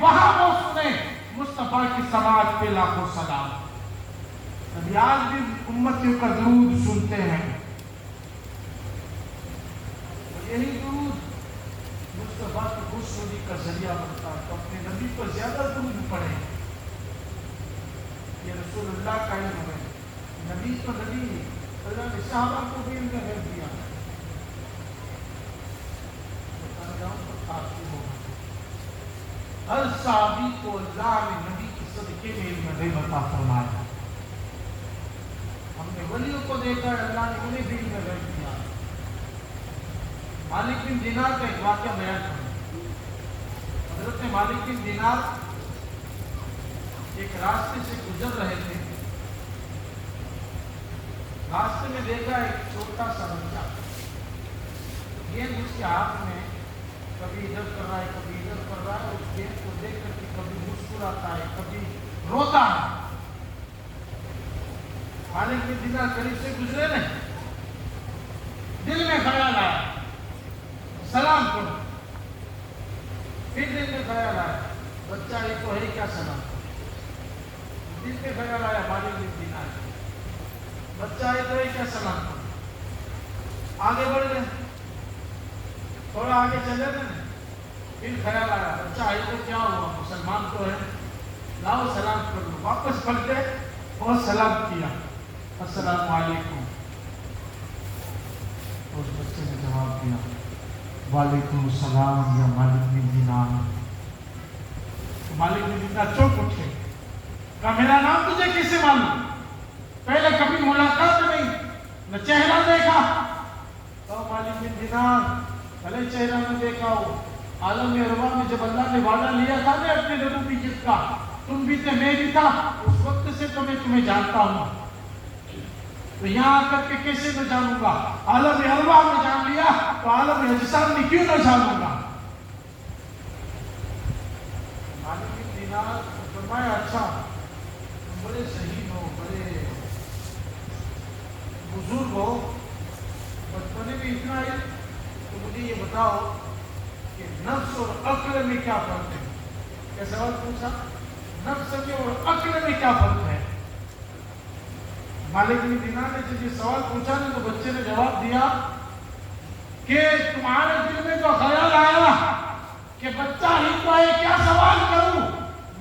وہاں وہ سنے مصطفیٰ کی سماعت پہ لاکھوں سلام. ابھی آج بھی امتیوں کا درود سنتے ہیں. یہی درود مصطفیٰ کی خوشنودی کا ذریعہ بنتا ہے. تو اپنے نبی پر زیادہ درود پڑھیں. یہ رسول اللہ کا علم ہے. نبی تو نبی ہے. اللہ نے صحابہ کو بھی ان کا غیر دیا. ہر صحابی کو اللہ نے نبی کی صدقے میں علم غیب عطا فرمایا. ہم نے ولیوں کو دیکھا ہے اللہ نے انہیں بھی علم غیب دیا. مالک بن دینار کا ایک واقعہ بیان کریں. حضرت مالک بن دینار ایک راستے سے گزر رہے تھے. راستے میں دیکھا ایک چھوٹا سا بچہ گیند اس کے ہاتھ میں کبھی ادھر کر رہا ہے کبھی ادھر کر رہا ہے. اس گیند کو دیکھ کر کے کبھی مسکراتا ہے کبھی روتا ہے. مالک بن دینار قریب سے گزرے نہیں. دل میں خیال آیا سلام کرو. پھر دل میں خیال آیا بچہ یہ تو ہے کیا سلام. دل میں خیال آیا مالک بن دینار بچہ ہے تو ہے کیا سلام کرو. آگے بڑھ گئے. تھوڑا آگے چلے گئے. پھر خیال آیا بچہ ہے تو کیا ہوا مسلمان تو ہے لاؤ سلام کر لو. واپس پڑھ کے اور سلام کیا السلام علیکم. اس بچے نے جواب دیا وعلیکم السلام یا مالک بن دینار. مالک بن دینار چوک اٹھے. کہا میرا نام تجھے کیسے معلوم؟ پہلے کبھی ملاقات نہیں نہ چہرہ دیکھا. کہا مالک بن دینار بھلے چہرہ میں دیکھا ہو. عالم ارواح میں جب اللہ نے وعدہ لیا تھا نا اپنے ربوبیت کا تم بھی تھے میں بھی تھا. اس وقت سے تو میں تمہیں جانتا ہوں. تو یہاں آ کر کے کیسے نہ جانوں گا؟ عالم ارواح میں جان لیا تو عالم اجسام میں کیوں نہ جانوں گا؟ مالک بن دینار فرمایا اچھا تم بڑے صحیح ہو بڑے بزرگ ہو بچپنے میں اتنا علم. تو مجھے یہ بتاؤ کہ نفس اور عقل میں کیا فرق ہے؟ کیا سوال پوچھا؟ نفس میں اور عقل میں کیا فرق ہے؟ مالک بن دینار نے جب یہ سوال پوچھا نا تو بچے نے جواب دیا کہ تمہارے دل میں تو خیال آیا کہ بچہ ہی تو ہے کیا سوال کروں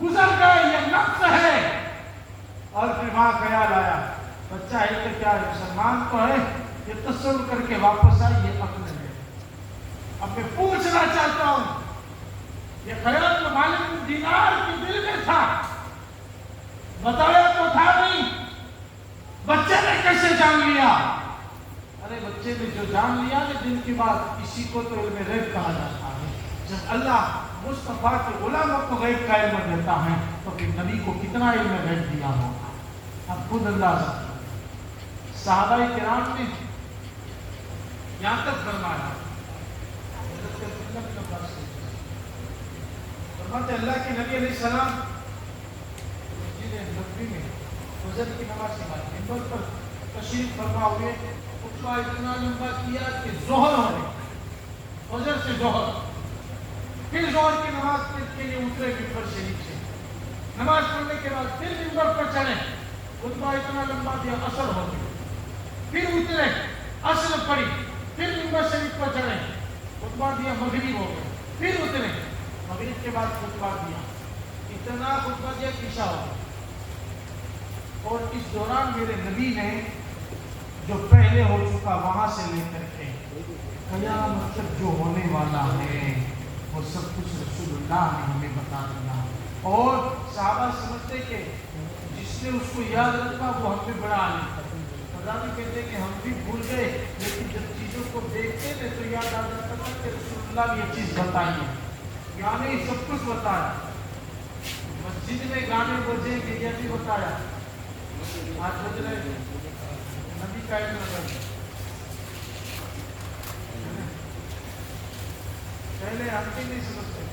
گزر گئے یہ نفس ہے. اور پھر وہاں خیال آیا بچہ ہے تو کیا ہے مسلمان تو ہے یہ تصور کر کے واپس آئی یہ عقل ہے. اب میں پوچھنا چاہتا ہوں یہ خیال تو مالک بن دینار کے دل میں تھا بتایا تو تھا نہیں. بچے نے کیسے جان لیا؟ ارے بچے نے جو جان لیا نا دن کی بات اسی کو تو علم غیب کہا جاتا ہے. جب اللہ مصطفیٰ کے غلاموں کو غیب کا علم دیتا ہے تو پھر نبی کو کتنا علم غیب دیا ہوگا اب خود اندازہ. صحابہ کرام نے یہاں تک فرمایا فرماتے اللہ کے نبی علیہ السلام مسجد نبوی میں فجر کی نماز کے بعد منبر پر تشریف فرما ہوئے. خطبہ اتنا لمبا کیا کہ ظہر ہو گئی. فجر سے ظہر پھر ظہر کی نماز کے لیے اترے منبر شریف سے. نماز پڑھنے کے بعد پھر منبر پر چڑھے. خطبہ اتنا لمبا دیا عصر ہو گئی. پھر اترے عصر پڑھی. پھر منبر شریف پر چڑھے. خطبہ دیا مغرب ہو گئی. پھر اترے مغرب کے بعد خطبہ دیا. اتنا خطبہ دیا عشاء ہو گئی. اور اس دوران میرے نبی نے جو پہلے ہو چکا وہاں سے لے کر کے قیامت تک جو ہونے والا ہے وہ سب کچھ رسول اللہ نے ہمیں بتا دیا. اور صحابہ سمجھتے کہ جس نے اس کو یاد رکھا وہ ہم سے بڑا عالم. خدا بھی کہتے کہ ہم بھی بھول گئے لیکن جب چیزوں کو دیکھتے تھے تو یاد آ جاتا تھا کہ رسول اللہ نے یہ چیز بتائی ہے. یعنی سب کچھ بتایا. مسجد میں گانے بجے گے یہ بھی بتایا. آج بج رہے نبی کا علم نظر پہلے ہم بھی نہیں سمجھتے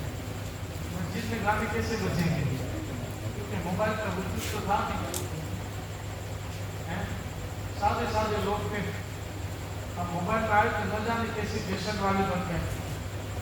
مسجد میں گانے کیسے بجیں گے کیونکہ موبائل کا وجود تو تھا نہیں. سادے سادے لوگ تھے. اب موبائل کا آئے تو نہ جانے کیسے فیشن والے بن گئے.